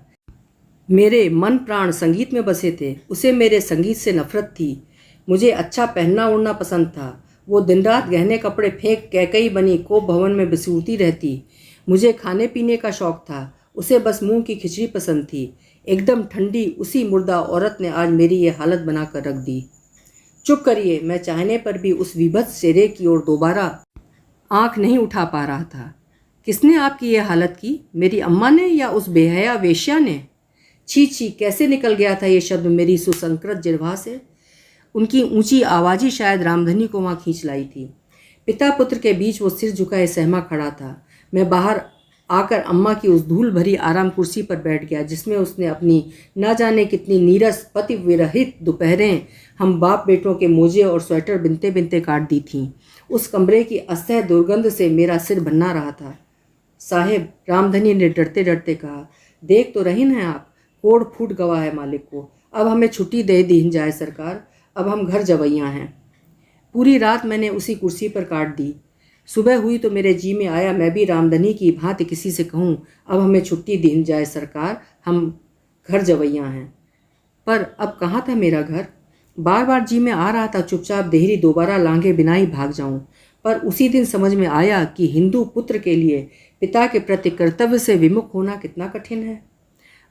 मेरे मन प्राण संगीत में बसे थे, उसे मेरे संगीत से नफरत थी। मुझे अच्छा पहनना ओढ़ना पसंद था। वो दिन रात गहने कपड़े फेंक कैकई बनी कोप भवन में बिसूरती रहती। मुझे खाने पीने का शौक था, उसे बस मूंग की खिचड़ी पसंद थी। एकदम ठंडी उसी मुर्दा औरत ने आज मेरी ये हालत बनाकर रख दी। चुप करिए, मैं चाहने पर भी उस विभत्स चेहरे की ओर दोबारा आंख नहीं उठा पा रहा था। किसने आपकी ये हालत की? मेरी अम्मा ने या उस बेहया वेश्या ने? छी छी, कैसे निकल गया था ये शब्द मेरी सुसंकृत जिह्वा से। उनकी ऊंची आवाज़ ही शायद रामधनी को वहाँ खींच लाई थी। पिता पुत्र के बीच वो सिर झुकाए सहमा खड़ा था। मैं बाहर आकर अम्मा की उस धूल भरी आराम कुर्सी पर बैठ गया जिसमें उसने अपनी ना जाने कितनी नीरस पति विरहित दोपहरें हम बाप बेटों के मोजे और स्वेटर बिनते बिनते काट दी थीं। उस कमरे की असह्य दुर्गंध से मेरा सिर भन्ना रहा था। साहेब, रामधनी ने डरते डरते कहा, देख तो रही हैं आप, कोड़ फूट गवा है मालिक को। अब हमें छुट्टी दे दी जाए सरकार, अब हम घर जवैया हैं। पूरी रात मैंने उसी कुर्सी पर काट दी। सुबह हुई तो मेरे जी में आया मैं भी रामधनी की भांति किसी से कहूँ, अब हमें छुट्टी दी जाए सरकार, हम घर जवैया हैं। पर अब कहाँ था मेरा घर? बार बार जी में आ रहा था चुपचाप देहरी दोबारा लांघे बिना ही भाग जाऊं, पर उसी दिन समझ में आया कि हिंदू पुत्र के लिए पिता के प्रति कर्तव्य से विमुख होना कितना कठिन है।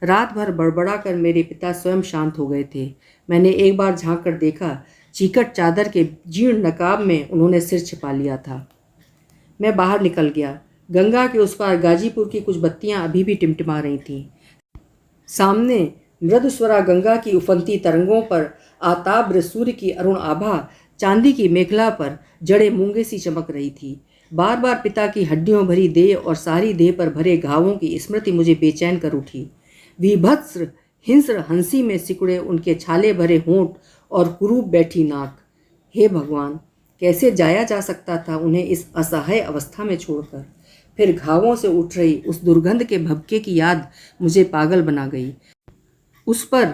रात भर बड़बड़ा कर मेरे पिता स्वयं शांत हो गए थे। मैंने एक बार झांक कर देखा, चीकट चादर के जीर्ण नकाब में उन्होंने सिर छिपा लिया था। मैं बाहर निकल गया। गंगा के उस पार गाजीपुर की कुछ बत्तियां अभी भी टिमटिमा रही थीं। सामने मृदुस्वरा गंगा की उफनती तरंगों पर आताब्र सूर्य की अरुण आभा चांदी की मेखला पर जड़े मूंगे सी चमक रही थी। बार बार पिता की हड्डियों भरी देह और सारी देह पर भरे घावों की स्मृति मुझे बेचैन कर उठी। विभत्स हिंस्र हंसी में सिकुड़े उनके छाले भरे होंठ और कुरूप बैठी नाक। हे भगवान, कैसे जाया जा सकता था उन्हें इस असहाय अवस्था में छोड़कर। फिर घावों से उठ रही उस दुर्गंध के भभके की याद मुझे पागल बना गई। उस पर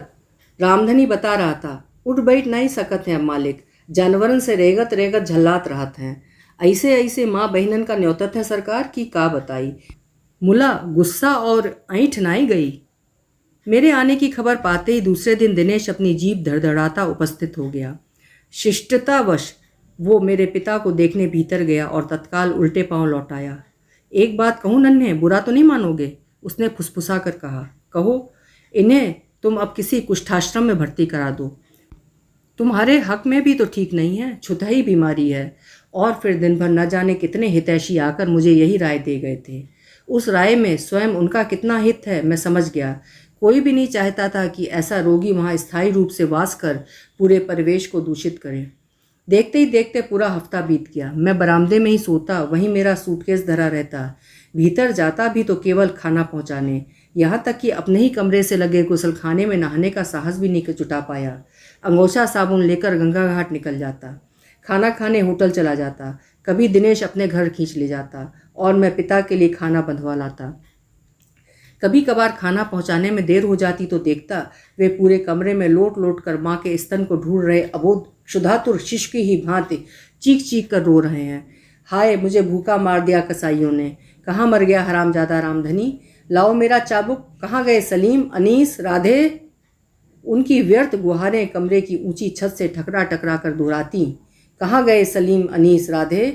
रामधनी बता रहा था, उठ बैठ नहीं सकत हैं अब मालिक, जानवरन से रेगत रेगत झल्लात रहत हैं। ऐसे ऐसे माँ बहनन का न्योतत है सरकार की का बताई। मुला गुस्सा और ऐंठ नाई गई। मेरे आने की खबर पाते ही दूसरे दिन दिनेश अपनी जीभ धड़धड़ाता उपस्थित हो गया। शिष्टतावश वो मेरे पिता को देखने भीतर गया और तत्काल उल्टे पांव लौट आया। एक बात कहूँ नन्हे, बुरा तो नहीं मानोगे? उसने फुसफुसा कर कहा। कहो, इन्हें तुम अब किसी कुष्ठाश्रम में भर्ती करा दो। तुम्हारे हक में भी तो ठीक नहीं है, छुतही बीमारी है। और फिर दिन भर न जाने कितने हितैषी आकर मुझे यही राय दे गए थे। उस राय में स्वयं उनका कितना हित है मैं समझ गया। कोई भी नहीं चाहता था कि ऐसा रोगी वहाँ स्थायी रूप से वास कर पूरे परिवेश को दूषित करे। देखते ही देखते पूरा हफ्ता बीत गया। मैं बरामदे में ही सोता, वहीं मेरा सूटकेस धरा रहता। भीतर जाता भी तो केवल खाना पहुंचाने, यहाँ तक कि अपने ही कमरे से लगे गुसलखाने में नहाने का साहस भी नहीं जुटा पाया। अंगोछा साबुन लेकर गंगा घाट निकल जाता, खाना खाने होटल चला जाता, कभी दिनेश अपने घर खींच ले जाता और मैं पिता के लिए खाना बंधवा लाता। कभी कभार खाना पहुंचाने में देर हो जाती तो देखता वे पूरे कमरे में लोट लोट कर माँ के स्तन को ढूंढ रहे अबोध क्षुधातुर शिशु की ही भांति चीख चीख कर रो रहे हैं। हाय, मुझे भूखा मार दिया कसाईयों ने, कहाँ मर गया हरामजादा रामधनी, लाओ मेरा चाबुक, कहाँ गए सलीम, अनीस, राधे। उनकी व्यर्थ गुहारें कमरे की ऊंची छत से ठकरा टकरा कर दोहराती, कहाँ गए सलीम, अनीस, राधे।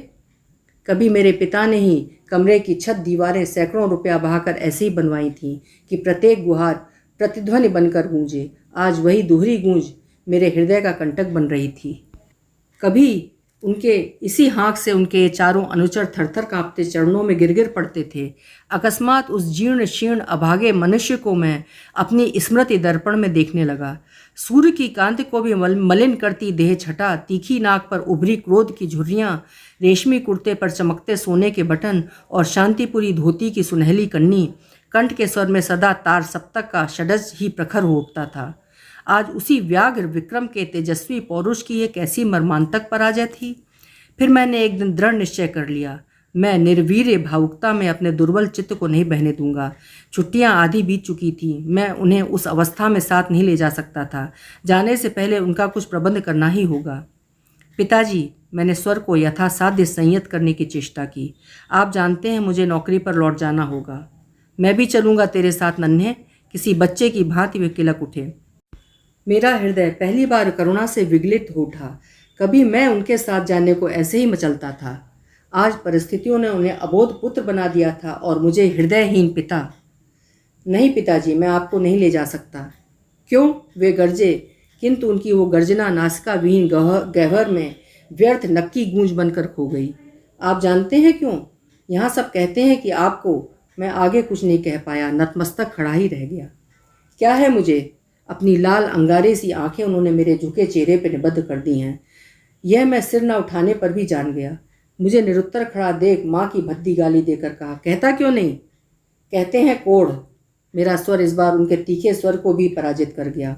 कभी मेरे पिता ने ही कमरे की छत दीवारें सैकड़ों रुपया बहाकर ऐसे ही बनवाई थीं कि प्रत्येक गुहार प्रतिध्वनि बनकर गूंजे। आज वही दोहरी गूंज मेरे हृदय का कंटक बन रही थी। कभी उनके इसी हाँक से उनके चारों अनुचर थरथर कांपते चरणों में गिर पड़ते थे। अकस्मात उस जीर्ण शीर्ण अभागे मनुष्य को मैं अपनी स्मृति दर्पण में देखने लगा। सूर्य की कांति को भी मलिन करती देह छटा, तीखी नाक पर उभरी क्रोध की झुर्रियाँ, रेशमी कुर्ते पर चमकते सोने के बटन और शांतिपुरी धोती की सुनहली कन्नी, कंठ के स्वर में सदा तार सप्तक का षड्ज ही प्रखर हो उठता था। आज उसी व्याघ्र विक्रम के तेजस्वी पौरुष की एक ऐसी मर्मांतक पराजय थी। फिर मैंने एक दिन दृढ़ निश्चय कर लिया, मैं निर्वीर्य भावुकता में अपने दुर्बल चित्त को नहीं बहने दूंगा। छुट्टियां आधी बीत चुकी थीं, मैं उन्हें उस अवस्था में साथ नहीं ले जा सकता था। जाने से पहले उनका कुछ प्रबंध करना ही होगा। पिताजी, मैंने स्वर को यथासाध्य संयत करने की चेष्टा की। आप जानते हैं मुझे नौकरी पर लौट जाना होगा। मैं भी चलूँगा तेरे साथ नन्हे, किसी बच्चे की भांति वे किलक उठे। मेरा हृदय पहली बार करुणा से विगलित हो उठा। कभी मैं उनके साथ जाने को ऐसे ही मचलता था, आज परिस्थितियों ने उन्हें अबोध पुत्र बना दिया था और मुझे हृदयहीन पिता। नहीं पिताजी, मैं आपको नहीं ले जा सकता। क्यों? वे गरजे, किंतु उनकी वो गर्जना नासिका विहीन गहवर में व्यर्थ नक्की गूंज बनकर खो गई। आप जानते हैं क्यों? यहाँ सब कहते हैं कि आपको। मैं आगे कुछ नहीं कह पाया, नतमस्तक खड़ा ही रह गया। क्या है मुझे? अपनी लाल अंगारे सी आंखें उन्होंने मेरे झुके चेहरे पर निबद्ध कर दी हैं। यह मैं सिर न उठाने पर भी जान गया। मुझे निरुत्तर खड़ा देख माँ की भद्दी गाली देकर कहा, कहता क्यों नहीं? कहते हैं कोढ़। मेरा स्वर इस बार उनके तीखे स्वर को भी पराजित कर गया।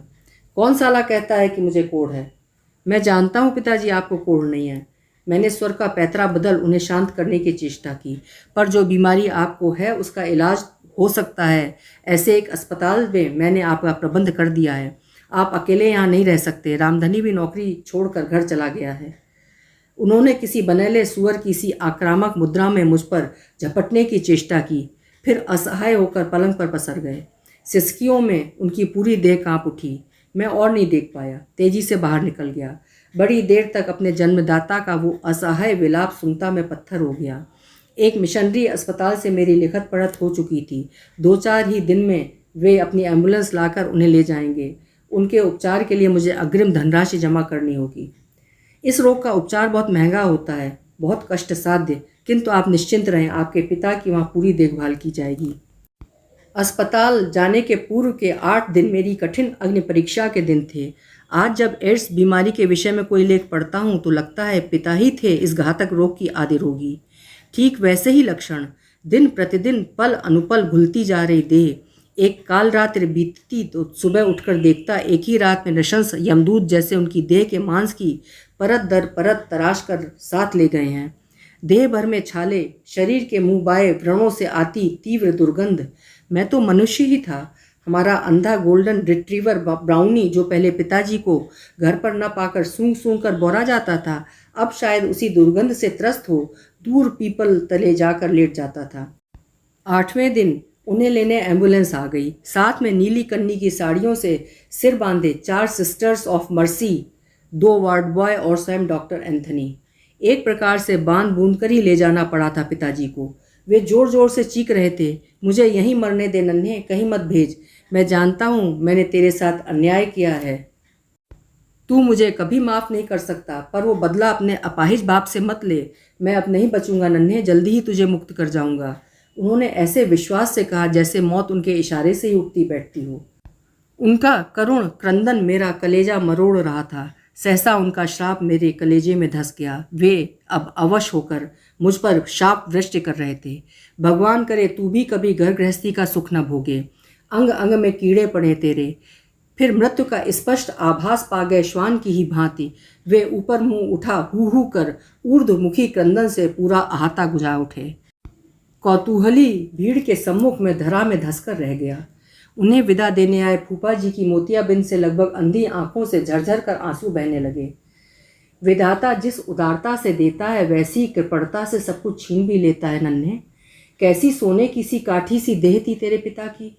कौन साला कहता है कि मुझे कोढ़ है? मैं जानता हूँ पिताजी, आपको कोढ़ नहीं है। मैंने स्वर का पैतरा बदल उन्हें शांत करने की चेष्टा की, पर जो बीमारी आपको है उसका इलाज हो सकता है। ऐसे एक अस्पताल में मैंने आपका प्रबंध कर दिया है। आप अकेले यहाँ नहीं रह सकते। रामधनी भी नौकरी छोड़कर घर चला गया है। उन्होंने किसी बनेले सुअर की सी आक्रामक मुद्रा में मुझ पर झपटने की चेष्टा की, फिर असहाय होकर पलंग पर पसर गए। सिसकियों में उनकी पूरी देह कांप उठी। मैं और नहीं देख पाया, तेजी से बाहर निकल गया। बड़ी देर तक अपने जन्मदाता का वो असहाय विलाप सुनता मैं पत्थर हो गया। एक मिशनरी अस्पताल से मेरी लिखत पढ़त हो चुकी थी। 2-4 ही दिन में वे अपनी एम्बुलेंस लाकर उन्हें ले जाएंगे। उनके उपचार के लिए मुझे अग्रिम धनराशि जमा करनी होगी। इस रोग का उपचार बहुत महंगा होता है, बहुत कष्ट साध्य, किंतु आप निश्चिंत रहें, आपके पिता की वहाँ पूरी देखभाल की जाएगी। अस्पताल जाने के पूर्व के 8 दिन मेरी कठिन अग्नि परीक्षा के दिन थे। आज जब एड्स बीमारी के विषय में कोई लेख पढ़ता हूँ तो लगता है पिता ही थे इस घातक रोग की आदि रोगी। ठीक वैसे ही लक्षण, दिन प्रतिदिन पल अनुपल घुलती जा रही देह। एक काल रात्रि बीतती तो सुबह उठकर देखता एक ही रात में नृशंस यमदूत जैसे उनकी देह के मांस की परत दर परत तराश कर साथ ले गए हैं। देह भर में छाले, शरीर के मुंह बाए व्रणों से आती तीव्र दुर्गंध। मैं तो मनुष्य ही था। हमारा अंधा गोल्डन रिट्रीवर ब्राउनी, जो पहले पिताजी को घर पर न पाकर सूंघ सूंघ कर बोरा जाता था, अब शायद उसी दुर्गंध से त्रस्त हो दूर पीपल तले जाकर लेट जाता था। 8वें दिन उन्हें लेने एम्बुलेंस आ गई। साथ में नीली कन्नी की साड़ियों से सिर बांधे 4 sisters of mercy, 2 ward boy और स्वयं डॉक्टर एंथनी। एक प्रकार से बांध बूंद कर ही ले जाना पड़ा था पिताजी को। वे जोर जोर से चीख रहे थे, मुझे यहीं मरने दे नन्हे, कहीं मत भेज। मैं जानता हूँ मैंने तेरे साथ अन्याय किया है, तू मुझे कभी माफ़ नहीं कर सकता, पर वो बदला अपने अपाहिज बाप से मत ले। मैं अब नहीं बचूंगा नन्हे, जल्दी ही तुझे मुक्त कर जाऊंगा। उन्होंने ऐसे विश्वास से कहा जैसे मौत उनके इशारे से ही उठती बैठती हो। उनका करुण क्रंदन मेरा कलेजा मरोड़ रहा था। सहसा उनका श्राप मेरे कलेजे में धंस गया। वे अब अवश होकर मुझ पर शाप वृष्टि कर रहे थे। भगवान करे तू भी कभी घर गृहस्थी का सुख न भोगे, अंग अंग में कीड़े पड़े तेरे। फिर मृत्यु का स्पष्ट आभास पा गए श्वान की ही भांति वे ऊपर मुंह उठा हू हू कर ऊर्ध्वमुखी क्रंदन से पूरा अहाता गुजा उठे। कौतूहली भीड़ के सम्मुख में धरा में धंसकर रह गया। उन्हें विदा देने आए फूफा जी की मोतियाबिंद से लगभग अंधी आंखों से झरझर कर आंसू बहने लगे। विधाता जिस उदारता से देता है वैसी ही कृपणता से सब कुछ छीन भी लेता है नन्हे। कैसी सोने की सी काठी सी देह थी तेरे पिता की।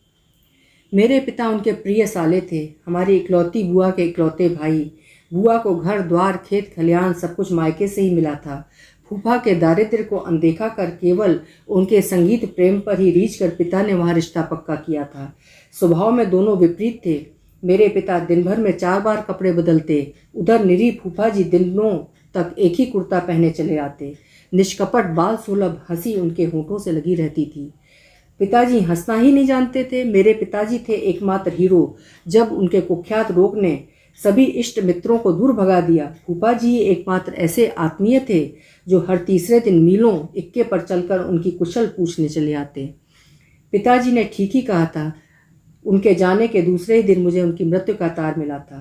मेरे पिता उनके प्रिय साले थे, हमारी इकलौती बुआ के इकलौते भाई। बुआ को घर द्वार खेत खलियान सब कुछ मायके से ही मिला था। फूफा के दारिद्र्य को अनदेखा कर केवल उनके संगीत प्रेम पर ही रीझ कर पिता ने वहाँ रिश्ता पक्का किया था। स्वभाव में दोनों विपरीत थे। मेरे पिता दिन भर में 4 बार कपड़े बदलते, उधर निरी फूफा जी दिनों तक एक ही कुर्ता पहने चले आते। निष्कपट बाल सुलभ हंसी उनके होठों से लगी रहती थी। पिताजी हंसना ही नहीं जानते थे। मेरे पिताजी थे एकमात्र हीरो। जब उनके कुख्यात रोग ने सभी इष्ट मित्रों को दूर भगा दिया, फूफा जी ही एकमात्र ऐसे आत्मीय थे जो हर तीसरे दिन मीलों इक्के पर चलकर उनकी कुशल पूछने चले आते। पिताजी ने ठीक ही कहा था। उनके जाने के दूसरे ही दिन मुझे उनकी मृत्यु का तार मिला था।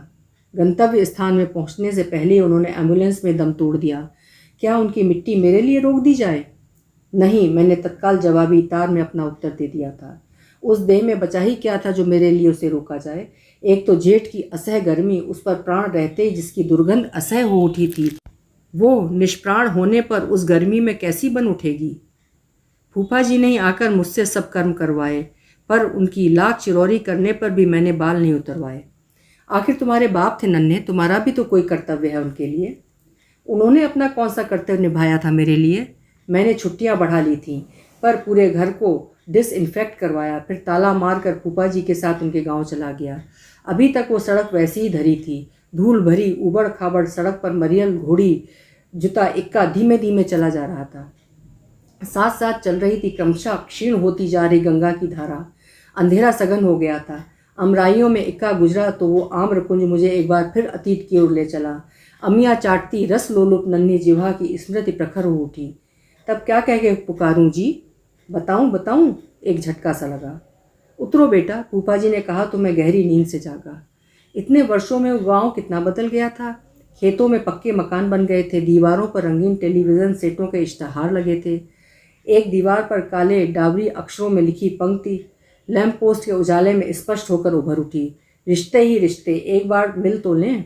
गंतव्य स्थान में पहुंचने से पहले ही उन्होंने एम्बुलेंस में दम तोड़ दिया। क्या उनकी मिट्टी मेरे लिए रोक दी जाए? नहीं, मैंने तत्काल जवाबी तार में अपना उत्तर दे दिया था। उस देह में बचा ही क्या था जो मेरे लिए उसे रोका जाए। एक तो जेठ की असह गर्मी, उस पर प्राण रहते ही जिसकी दुर्गंध असह हो उठी थी, वो निष्प्राण होने पर उस गर्मी में कैसी बन उठेगी। फूफा जी ने ही आकर मुझसे सब कर्म करवाए, पर उनकी लाख चिरौरी करने पर भी मैंने बाल नहीं उतरवाए। आखिर तुम्हारे बाप थे नन्हे, तुम्हारा भी तो कोई कर्तव्य है उनके लिए। उन्होंने अपना कौन सा कर्तव्य निभाया था मेरे लिए? मैंने छुट्टियां बढ़ा ली थीं, पर पूरे घर को डिसइंफेक्ट करवाया, फिर ताला मार कर फूफा जी के साथ उनके गांव चला गया। अभी तक वो सड़क वैसी ही धरी थी। धूल भरी उबड़ खाबड़ सड़क पर मरियल घोड़ी जुता इक्का धीमे धीमे चला जा रहा था। साथ साथ चल रही थी क्रमशः क्षीण होती जा रही गंगा की धारा। अंधेरा सघन हो गया था। अमराइयों में इक्का गुजरा तो वो आम्रकुंज मुझे एक बार फिर अतीत की ओर ले चला। अमियाँ चाटती रस लोलुप नन्ही जिह्वा की स्मृति प्रखर हो उठी। तब क्या कह के पुकारूं जी? बताऊं बताऊं? एक झटका सा लगा। उतरो बेटा, फूफा जी ने कहा तो मैं गहरी नींद से जागा। इतने वर्षों में वो गाँव कितना बदल गया था। खेतों में पक्के मकान बन गए थे। दीवारों पर रंगीन टेलीविज़न सेटों के इश्तहार लगे थे। एक दीवार पर काले डाबरी अक्षरों में लिखी पंक्ति लैंप पोस्ट के उजाले में स्पष्ट होकर उभर उठी। रिश्ते ही रिश्ते, एक बार मिल तो लें।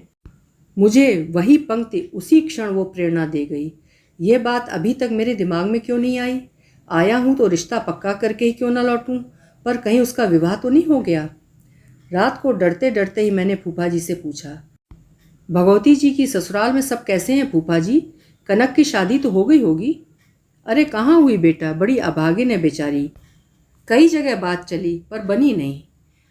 मुझे वही पंक्ति उसी क्षण वो प्रेरणा दे गई। ये बात अभी तक मेरे दिमाग में क्यों नहीं आई? आया हूँ तो रिश्ता पक्का करके ही क्यों ना लौटूं? पर कहीं उसका विवाह तो नहीं हो गया? रात को डरते डरते ही मैंने फूफा जी से पूछा, भगवती जी की ससुराल में सब कैसे हैं फूफा जी? कनक की शादी तो हो गई होगी? अरे कहाँ हुई बेटा, बड़ी अभागिन है बेचारी। कई जगह बात चली पर बनी नहीं।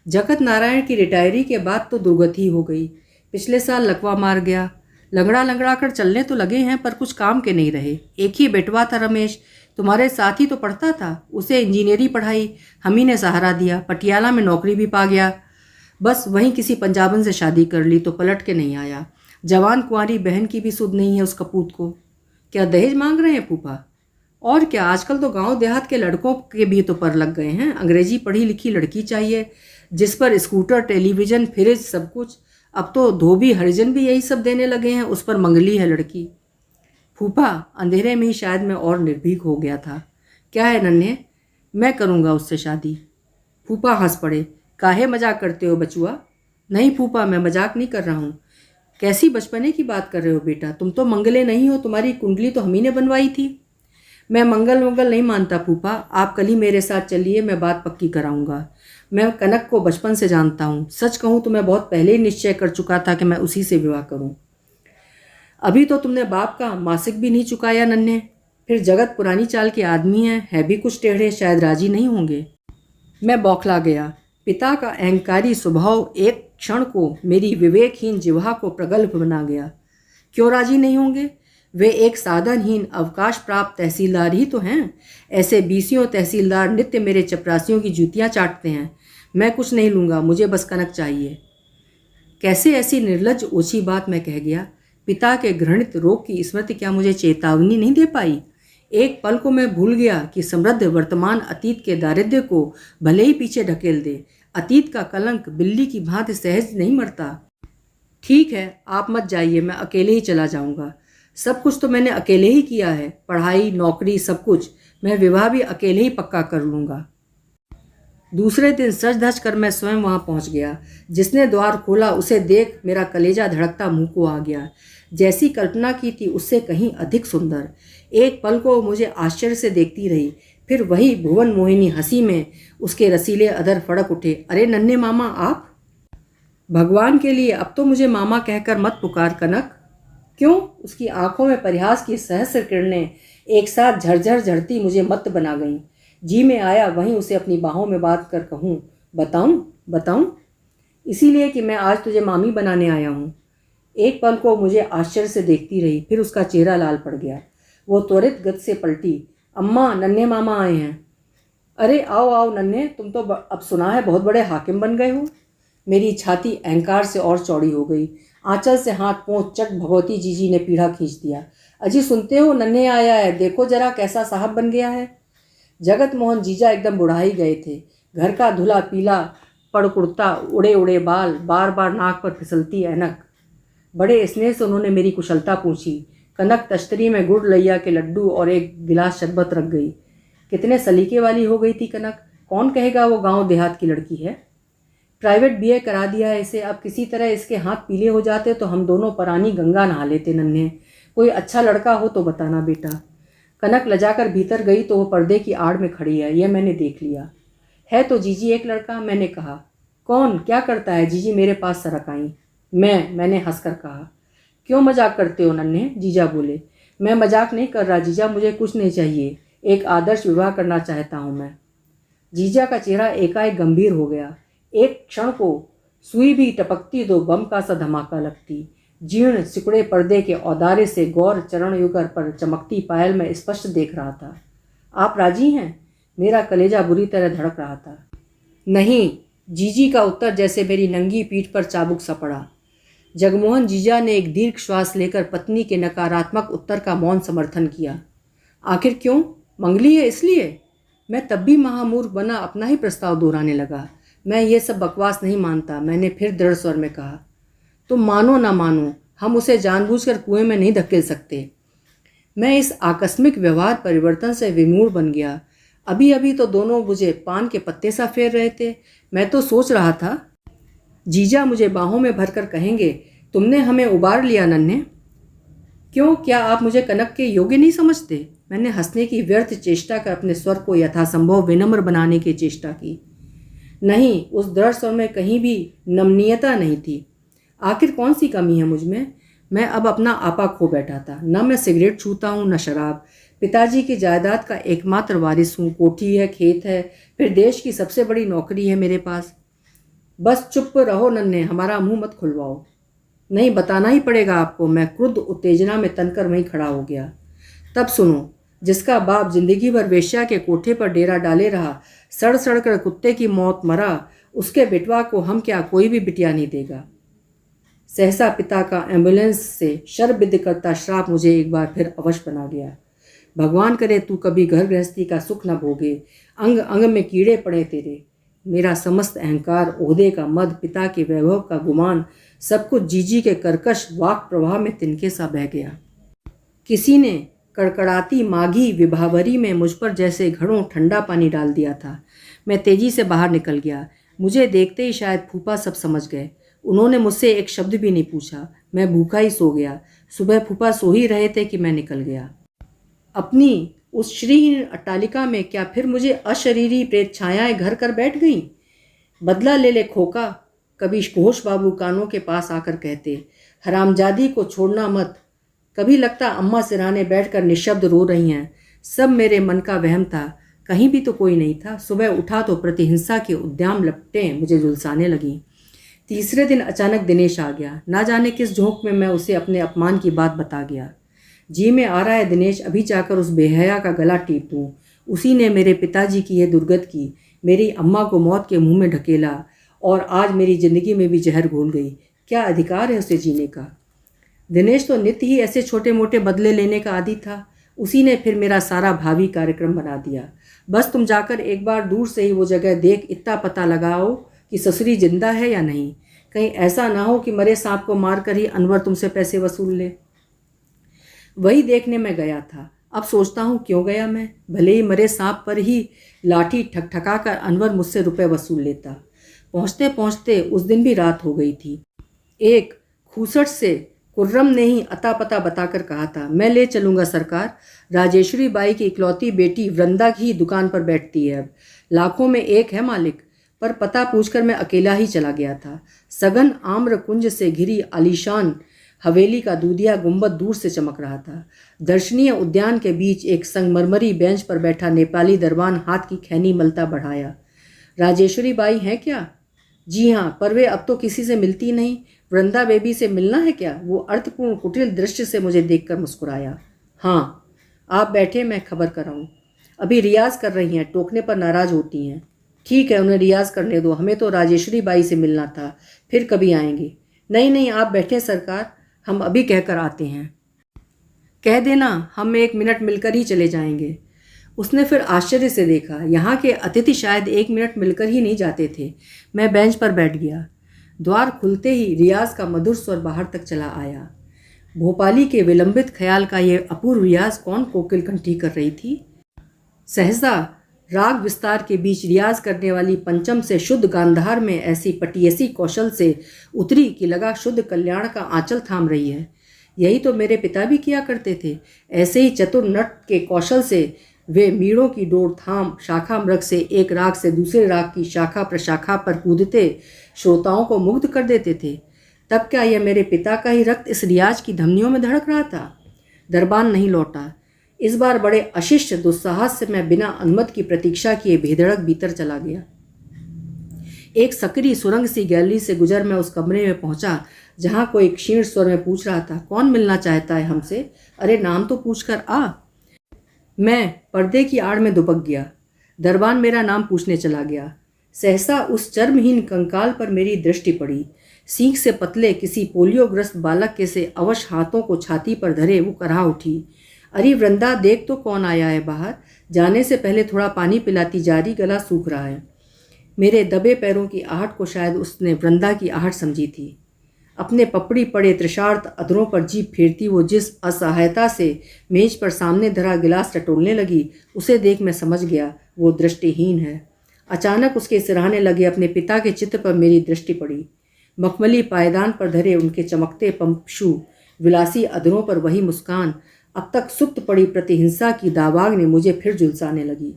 जगत नारायण की रिटायरी के बाद तो दुर्गति हो गई। पिछले साल लकवा मार गया। लंगड़ा लंगड़ा कर चलने तो लगे हैं पर कुछ काम के नहीं रहे। एक ही बेटवा था रमेश, तुम्हारे साथ ही तो पढ़ता था। उसे इंजीनियरिंग पढ़ाई, हम ही ने सहारा दिया। पटियाला में नौकरी भी पा गया। बस वहीं किसी पंजाबन से शादी कर ली तो पलट के नहीं आया। जवान कुंवारी बहन की भी सुध नहीं है उस कपूत को। क्या दहेज मांग रहे हैं फूफा? और क्या, आजकल तो गांव देहात के लड़कों के भी तो पर लग गए हैं। अंग्रेजी पढ़ी लिखी लड़की चाहिए जिस पर स्कूटर, टेलीविज़न, फ्रिज सब कुछ। अब तो धोबी हरिजन भी यही सब देने लगे हैं, उस पर मंगली है लड़की। फूफा, अंधेरे में ही शायद मैं और निर्भीक हो गया था। क्या है नन्हे, मैं करूँगा उससे शादी। फूफा हंस पड़े। काहे मजाक करते हो बचुआ? नहीं फूफा, मैं मजाक नहीं कर रहा हूँ। कैसी बचपने की बात कर रहे हो बेटा? तुम तो मंगले नहीं हो, तुम्हारी कुंडली तो हम ही ने बनवाई थी। मैं मंगल नहीं मानता फूफा, आप कल ही मेरे साथ चलिए, मैं बात पक्की कराऊंगा। मैं कनक को बचपन से जानता हूँ। सच कहूँ तो मैं बहुत पहले ही निश्चय कर चुका था कि मैं उसी से विवाह करूँ। अभी तो तुमने बाप का मासिक भी नहीं चुकाया नन्हे। फिर जगत पुरानी चाल के आदमी है भी कुछ टेढ़े, शायद राजी नहीं होंगे। मैं बौखला गया। पिता का अहंकारी स्वभाव एक क्षण को मेरी विवेकहीन जिह्वा को प्रगल्भ बना गया। क्यों राजी नहीं होंगे? वे एक साधनहीन अवकाश प्राप्त तहसीलदार ही तो हैं। ऐसे बीसियों तहसीलदार नित्य मेरे चपरासियों की जूतियां चाटते हैं। मैं कुछ नहीं लूँगा, मुझे बस कनक चाहिए। कैसे ऐसी निर्लज्ज ओछी बात मैं कह गया। पिता के घृणित रोग की स्मृति क्या मुझे चेतावनी नहीं दे पाई? एक पल को मैं भूल गया कि समृद्ध वर्तमान अतीत के दारिद्र्य को भले ही पीछे ढकेल दे, अतीत का कलंक बिल्ली की भांति सहज नहीं मरता। ठीक है, आप मत जाइए, मैं अकेले ही चला जाऊंगा। सब कुछ तो मैंने अकेले ही किया है, पढ़ाई, नौकरी, सब कुछ। मैं विवाह भी अकेले ही पक्का कर लूँगा। दूसरे दिन सज धज कर मैं स्वयं वहाँ पहुँच गया। जिसने द्वार खोला उसे देख मेरा कलेजा धड़कता मुंह को आ गया। जैसी कल्पना की थी उससे कहीं अधिक सुंदर। एक पल को मुझे आश्चर्य से देखती रही, फिर वही भुवन मोहिनी हंसी में उसके रसीले अधर फड़क उठे। अरे नन्हे मामा, आप? भगवान के लिए अब तो मुझे मामा कहकर मत पुकार कनक। क्यों? उसकी आंखों में परिहास की सहस्र किरणें एक साथ झरझर झड़ती मुझे मत्त बना गईं। जी में आया वहीं उसे अपनी बाहों में बांध कर कहूँ, बताऊँ बताऊँ? इसीलिए कि मैं आज तुझे मामी बनाने आया हूँ। एक पल को मुझे आश्चर्य से देखती रही, फिर उसका चेहरा लाल पड़ गया। वो त्वरित गति से पलटी। अम्मा, नन्हे मामा आए हैं। अरे आओ आओ नन्हे, तुम तो अब सुना है बहुत बड़े हाकिम बन गए हो। मेरी छाती अहंकार से और चौड़ी हो गई। आंचल से हाथ पोंछ चट भगवती जीजी ने पीढ़ा खींच दिया। अजी सुनते हो, नन्हे आया है, देखो जरा कैसा साहब बन गया है। जगत मोहन जीजा एकदम बुढ़ाई गए थे। घर का धुला पीला पड़ कुर्ता, उड़े उड़े बाल, बार बार नाक पर फिसलती ऐनक। बड़े स्नेह से उन्होंने मेरी कुशलता पूछी। कनक तश्तरी में गुड़ लैया के लड्डू और एक गिलास शरबत रख गई। कितने सलीके वाली हो गई थी कनक। कौन कहेगा वो गांव देहात की लड़की है। प्राइवेट बीए करा दिया है इसे। अब किसी तरह इसके हाथ पीले हो जाते तो हम दोनों परानी गंगा नहा लेते नन्हे। कोई अच्छा लड़का हो तो बताना बेटा। कनक लजाकर भीतर गई तो वो पर्दे की आड़ में खड़ी है, यह मैंने देख लिया। है तो जीजी एक लड़का, मैंने कहा। कौन, क्या करता है? जीजी मेरे पास सरक आई। मैंने हंसकर कहा। क्यों मजाक करते हो नन्हे? जीजा बोले। मैं मजाक नहीं कर रहा जीजा, मुझे कुछ नहीं चाहिए। एक आदर्श विवाह करना चाहता हूँ मैं। जीजा का चेहरा एकाएक गंभीर हो गया। एक क्षण को सुई भी टपकती तो बम का सा धमाका लगती। जीर्ण सिकुड़े पर्दे के औदारे से गौर चरण युगर पर चमकती पायल में स्पष्ट देख रहा था। आप राजी हैं? मेरा कलेजा बुरी तरह धड़क रहा था। नहीं, जीजी का उत्तर जैसे मेरी नंगी पीठ पर चाबुक सा पड़ा। जगमोहन जीजा ने एक दीर्घ श्वास लेकर पत्नी के नकारात्मक उत्तर का मौन समर्थन किया। आखिर क्यों? मंगली है इसलिए? मैं तब भी महामूर्ख बना अपना ही प्रस्ताव दोहराने लगा। मैं ये सब बकवास नहीं मानता, मैंने फिर दृढ़ स्वर में कहा। तुम मानो ना मानो, हम उसे जानबूझकर कुएं में नहीं धकेल सकते। मैं इस आकस्मिक व्यवहार परिवर्तन से विमूढ़ बन गया। अभी अभी तो दोनों मुझे पान के पत्ते सा फेर रहे थे। मैं तो सोच रहा था जीजा मुझे बाहों में भरकर कहेंगे, तुमने हमें उबार लिया नन्हे। क्यों, क्या आप मुझे कनक के योग्य नहीं समझते? मैंने हंसने की व्यर्थ चेष्टा कर अपने स्वर को यथासंभव विनम्र बनाने की चेष्टा की। नहीं, उस दृढ़ स्वर में कहीं भी नमनीयता नहीं थी। आखिर कौन सी कमी है मुझ में? मैं अब अपना आपा खो बैठा था। न मैं सिगरेट छूता हूँ न शराब। पिताजी की जायदाद का एकमात्र वारिस हूँ। कोठी है, खेत है, फिर देश की सबसे बड़ी नौकरी है मेरे पास। बस चुप रहो नन्हे, हमारा मुंह मत खुलवाओ। नहीं, बताना ही पड़ेगा आपको। मैं क्रुद्ध उत्तेजना में तनकर वहीं खड़ा हो गया। तब सुनो, जिसका बाप जिंदगी भर वेश्या के कोठे पर डेरा डाले रहा, सड़ सड़ कर कुत्ते की मौत मरा, उसके बेटवा को हम क्या कोई भी बिटिया नहीं देगा। सहसा पिता का एम्बुलेंस से शरबिद्ध करता श्राप मुझे एक बार फिर अवश्य बना गया। भगवान करे तू कभी घर गृहस्थी का सुख न भोगे, अंग अंग में कीड़े पड़े तेरे। मेरा समस्त अहंकार, ओहदे का मद, पिता के वैभव का गुमान, सब कुछ जीजी के कर्कश वाक प्रवाह में तिनके सा बह गया। किसी ने कड़कड़ाती माघी विभावरी में मुझ पर जैसे घड़ों ठंडा पानी डाल दिया था। मैं तेजी से बाहर निकल गया। मुझे देखते ही शायद फूफा सब समझ गए। उन्होंने मुझसे एक शब्द भी नहीं पूछा। मैं भूखा ही सो गया। सुबह फूफा सो ही रहे थे कि मैं निकल गया। अपनी उस श्रीहीन अट्टालिका में क्या फिर मुझे अशरीरी प्रेत छायाएं घर कर बैठ गईं? बदला ले ले खोका, कभी घोष बाबू कानों के पास आकर कहते, हरामजादी को छोड़ना मत। कभी लगता अम्मा सिरहाने बैठकर निशब्द रो रही हैं। सब मेरे मन का वहम था, कहीं भी तो कोई नहीं था। सुबह उठा तो प्रतिहिंसा के उद्दाम लपटें मुझे झुलसाने लगीं। तीसरे दिन अचानक दिनेश आ गया। ना जाने किस झोंक में मैं उसे अपने अपमान की बात बता गया। जी में आ रहा है दिनेश, अभी जाकर उस बेहया का गला टीप दूँ। उसी ने मेरे पिताजी की यह दुर्गत की, मेरी अम्मा को मौत के मुंह में ढकेला और आज मेरी ज़िंदगी में भी जहर घोल गई। क्या अधिकार है उसे जीने का? दिनेश तो नित्य ही ऐसे छोटे मोटे बदले लेने का आदी था। उसी ने फिर मेरा सारा भावी कार्यक्रम बना दिया। बस तुम जाकर एक बार दूर से ही वो जगह देख इतना पता लगाओ कि ससुरी जिंदा है या नहीं। कहीं ऐसा ना हो कि मरे सांप को मारकर ही अनवर तुमसे पैसे वसूल ले। वही देखने में गया था। अब सोचता हूँ क्यों गया मैं। भले ही मरे सांप पर ही लाठी ठकठका कर अनवर मुझसे रुपए वसूल लेता। पहुँचते पहुँचते उस दिन भी रात हो गई थी। एक खूसट से कुर्रम ने ही अता पता बताकर कहा था, मैं ले चलूँगा सरकार। राजेश्वरी बाई की इकलौती बेटी वृंदा की दुकान पर बैठती है। अब लाखों में एक है मालिक। पर पता पूछकर मैं अकेला ही चला गया था। सघन आम्र कुंज से घिरी आलीशान हवेली का दूधिया गुंबद दूर से चमक रहा था। दर्शनीय उद्यान के बीच एक संगमरमरी बेंच पर बैठा नेपाली दरबान हाथ की खैनी मलता बढ़ाया। राजेश्वरी बाई हैं क्या? जी हाँ, पर वे अब तो किसी से मिलती नहीं। वृंदा बेबी से मिलना है क्या? वो अर्थपूर्ण कुटिल दृश्य से मुझे देखकर मुस्कुराया। हाँ, आप बैठे, मैं खबर कराऊं। अभी रियाज कर रही हैं, टोकने पर नाराज होती हैं। ठीक है, उन्हें रियाज करने दो। हमें तो राजेश्वरी बाई से मिलना था, फिर कभी आएंगे। नहीं नहीं, आप बैठे सरकार, हम अभी कहकर आते हैं। कह देना, हम 1 मिनट मिलकर ही चले जाएंगे। उसने फिर आश्चर्य से देखा। यहाँ के अतिथि शायद 1 मिनट मिलकर ही नहीं जाते थे। मैं बेंच पर बैठ गया। द्वार खुलते ही रियाज का मधुर स्वर बाहर तक चला आया। भोपाली के विलंबित ख्याल का ये अपूर्व रियाज कौन कोकिल कंठी कर रही थी? सहसा राग विस्तार के बीच रियाज करने वाली पंचम से शुद्ध गांधार में ऐसी पटियसी कौशल से उतरी कि लगा शुद्ध कल्याण का आंचल थाम रही है। यही तो मेरे पिता भी किया करते थे। ऐसे ही चतुर नट के कौशल से वे मीड़ों की डोर थाम शाखा मृग से एक राग से दूसरे राग की शाखा प्रशाखा पर कूदते श्रोताओं को मुग्ध कर देते थे। तब क्या यह मेरे पिता का ही रक्त इस रियाज की धमनियों में धड़क रहा था? दरबान नहीं लौटा। इस बार बड़े अशिष्ट दुस्साहस से मैं बिना अनुमति की प्रतीक्षा किए बेधड़क भीतर चला गया। एक सकरी सुरंग सी गैलरी से गुजर मैं उस कमरे में पहुंचा जहां कोई क्षीण स्वर में पूछ रहा था, कौन मिलना चाहता है हमसे? अरे नाम तो पूछकर आ। मैं पर्दे की आड़ में दुबक गया। दरबान मेरा नाम पूछने चला गया। सहसा उस चर्महीन कंकाल पर मेरी दृष्टि पड़ी। सींग से पतले किसी पोलियोग्रस्त बालक के से अवश हाथों को छाती पर धरे वो कराह उठी। अरे वृंदा, देख तो कौन आया है बाहर। जाने से पहले थोड़ा पानी पिलाती जा रही, गला सूख रहा है। मेरे दबे पैरों की आहट को शायद उसने वृंदा की आहट समझी थी। अपने पपड़ी पड़े तृषार्त अधरों पर जीभ फेरती वो जिस असहायता से मेज पर सामने धरा गिलास टटोलने लगी, उसे देख मैं समझ गया वो दृष्टिहीन है। अचानक उसके सिरहाने लगे अपने पिता के चित्र पर मेरी दृष्टि पड़ी। मखमली पायदान पर धरे उनके चमकते पंपशु विलासी अधरों पर वही मुस्कान। अब तक सुप्त पड़ी प्रतिहिंसा की दावाग ने मुझे फिर झुलसाने लगी।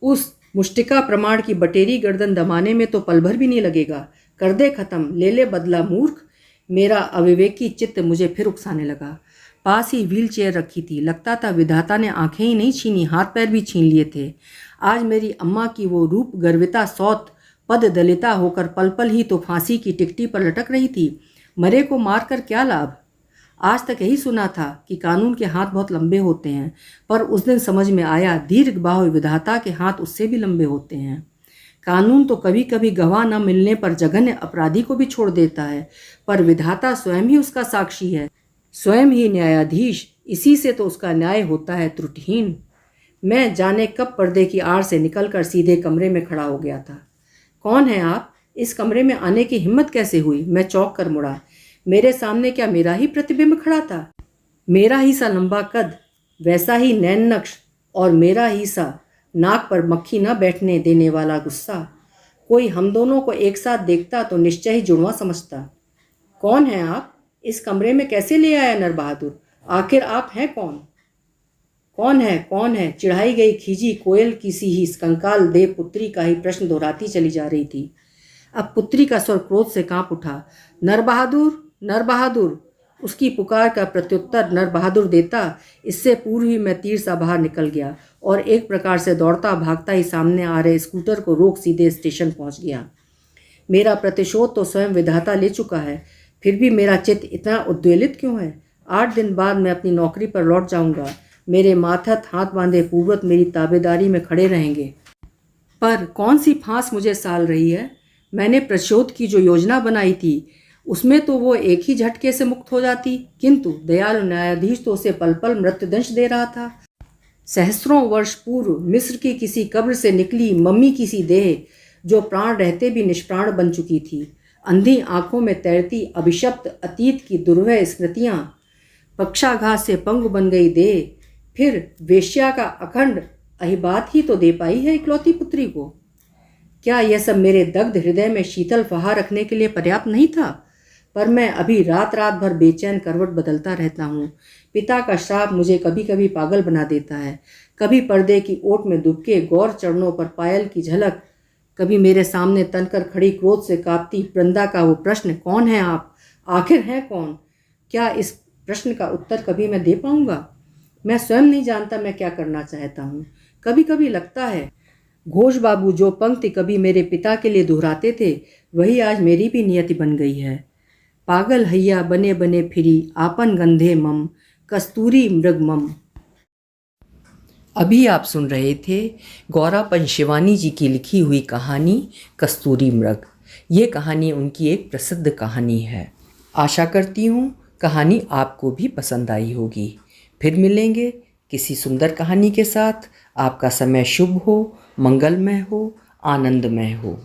उस मुष्टिका प्रमाण की बटेरी गर्दन दबाने में तो पल भर भी नहीं लगेगा। कर दे खत्म, ले ले बदला मूर्ख। मेरा अविवेकी चित्त मुझे फिर उकसाने लगा। पास ही व्हील चेयर रखी थी। लगता था विधाता ने आंखें ही नहीं छीनी, हाथ पैर भी छीन लिए थे। आज मेरी अम्मा की वो रूप गर्विता सौत पद दलिता होकर पल पल ही तो फांसी की टिकटी पर लटक रही थी। मरे को मार कर क्या लाभ? आज तक यही सुना था कि कानून के हाथ बहुत लंबे होते हैं, पर उस दिन समझ में आया दीर्घ बाहु विधाता के हाथ उससे भी लंबे होते हैं। कानून तो कभी कभी गवाह न मिलने पर जघन्य अपराधी को भी छोड़ देता है, पर विधाता स्वयं ही उसका साक्षी है, स्वयं ही न्यायाधीश। इसी से तो उसका न्याय होता है त्रुटिहीन। मैं जाने कब पर्दे की आड़ से निकलकर सीधे कमरे में खड़ा हो गया था। कौन है आप? इस कमरे में आने की हिम्मत कैसे हुई? मैं चौंक कर मुड़ा। मेरे सामने क्या मेरा ही प्रतिबिंब खड़ा था? मेरा ही सा लंबा कद, वैसा ही नैन नक्श और मेरा ही सा नाक पर मक्खी न बैठने देने वाला गुस्सा। कोई हम दोनों को एक साथ देखता तो निश्चय ही जुड़वा समझता। कौन है आप? इस कमरे में कैसे ले आया नर बहादुर? आखिर आप हैं कौन? कौन है? कौन है? चिढ़ाई गई खीजी कोयल की सी ही कंकाल दे पुत्री का ही प्रश्न दोहराती चली जा रही थी। अब पुत्री का स्वर क्रोध से कांप उठा। नर बहादुर, नर बहादुर। उसकी पुकार का प्रत्युत्तर नर बहादुर देता, इससे पूर्व ही मैं तीर सा बाहर निकल गया और एक प्रकार से दौड़ता भागता ही सामने आ रहे स्कूटर को रोक सीधे स्टेशन पहुंच गया। मेरा प्रतिशोध तो स्वयं विधाता ले चुका है, फिर भी मेरा चित्त इतना उद्वेलित क्यों है? 8 दिन बाद मैं अपनी नौकरी पर लौट जाऊंगा। मेरे माथत हाथ बांधे पूर्वत मेरी ताबेदारी में खड़े रहेंगे। पर कौन सी फांस मुझे साल रही है? मैंने प्रतिशोध की जो योजना बनाई थी उसमें तो वो एक ही झटके से मुक्त हो जाती, किंतु दयालु न्यायाधीश तो उसे पल पल मृत्युदंड दे रहा था। सहस्त्रों वर्ष पूर्व मिस्र की किसी कब्र से निकली मम्मी की सी देह, जो प्राण रहते भी निष्प्राण बन चुकी थी, अंधी आंखों में तैरती अभिशप्त अतीत की दुर्वह स्मृतियां, पक्षाघात से पंगु बन गई देह, फिर वेश्या का अखंड अहिबात ही तो दे पाई है इकलौती पुत्री को। क्या यह सब मेरे दग्ध हृदय में शीतल फहार रखने के लिए पर्याप्त नहीं था? पर मैं अभी रात रात भर बेचैन करवट बदलता रहता हूँ। पिता का श्राप मुझे कभी कभी पागल बना देता है, कभी पर्दे की ओट में दुबके गौर चरणों पर पायल की झलक, कभी मेरे सामने तनकर खड़ी क्रोध से कांपती वृंदा का वो प्रश्न, कौन है आप, आखिर है कौन? क्या इस प्रश्न का उत्तर कभी मैं दे पाऊंगा? मैं स्वयं नहीं जानता मैं क्या करना चाहता हूँ। कभी कभी लगता है घोष बाबू जो पंक्ति कभी मेरे पिता के लिए दोहराते थे, वही आज मेरी भी नियति बन गई है। पागल हैया बने बने फिरी आपन गंधे मम, कस्तूरी मृग मम। अभी आप सुन रहे थे गौरा पंचशिवानी जी की लिखी हुई कहानी कस्तूरी मृग। ये कहानी उनकी एक प्रसिद्ध कहानी है। आशा करती हूँ कहानी आपको भी पसंद आई होगी। फिर मिलेंगे किसी सुंदर कहानी के साथ। आपका समय शुभ हो, मंगलमय हो, आनंदमय हो।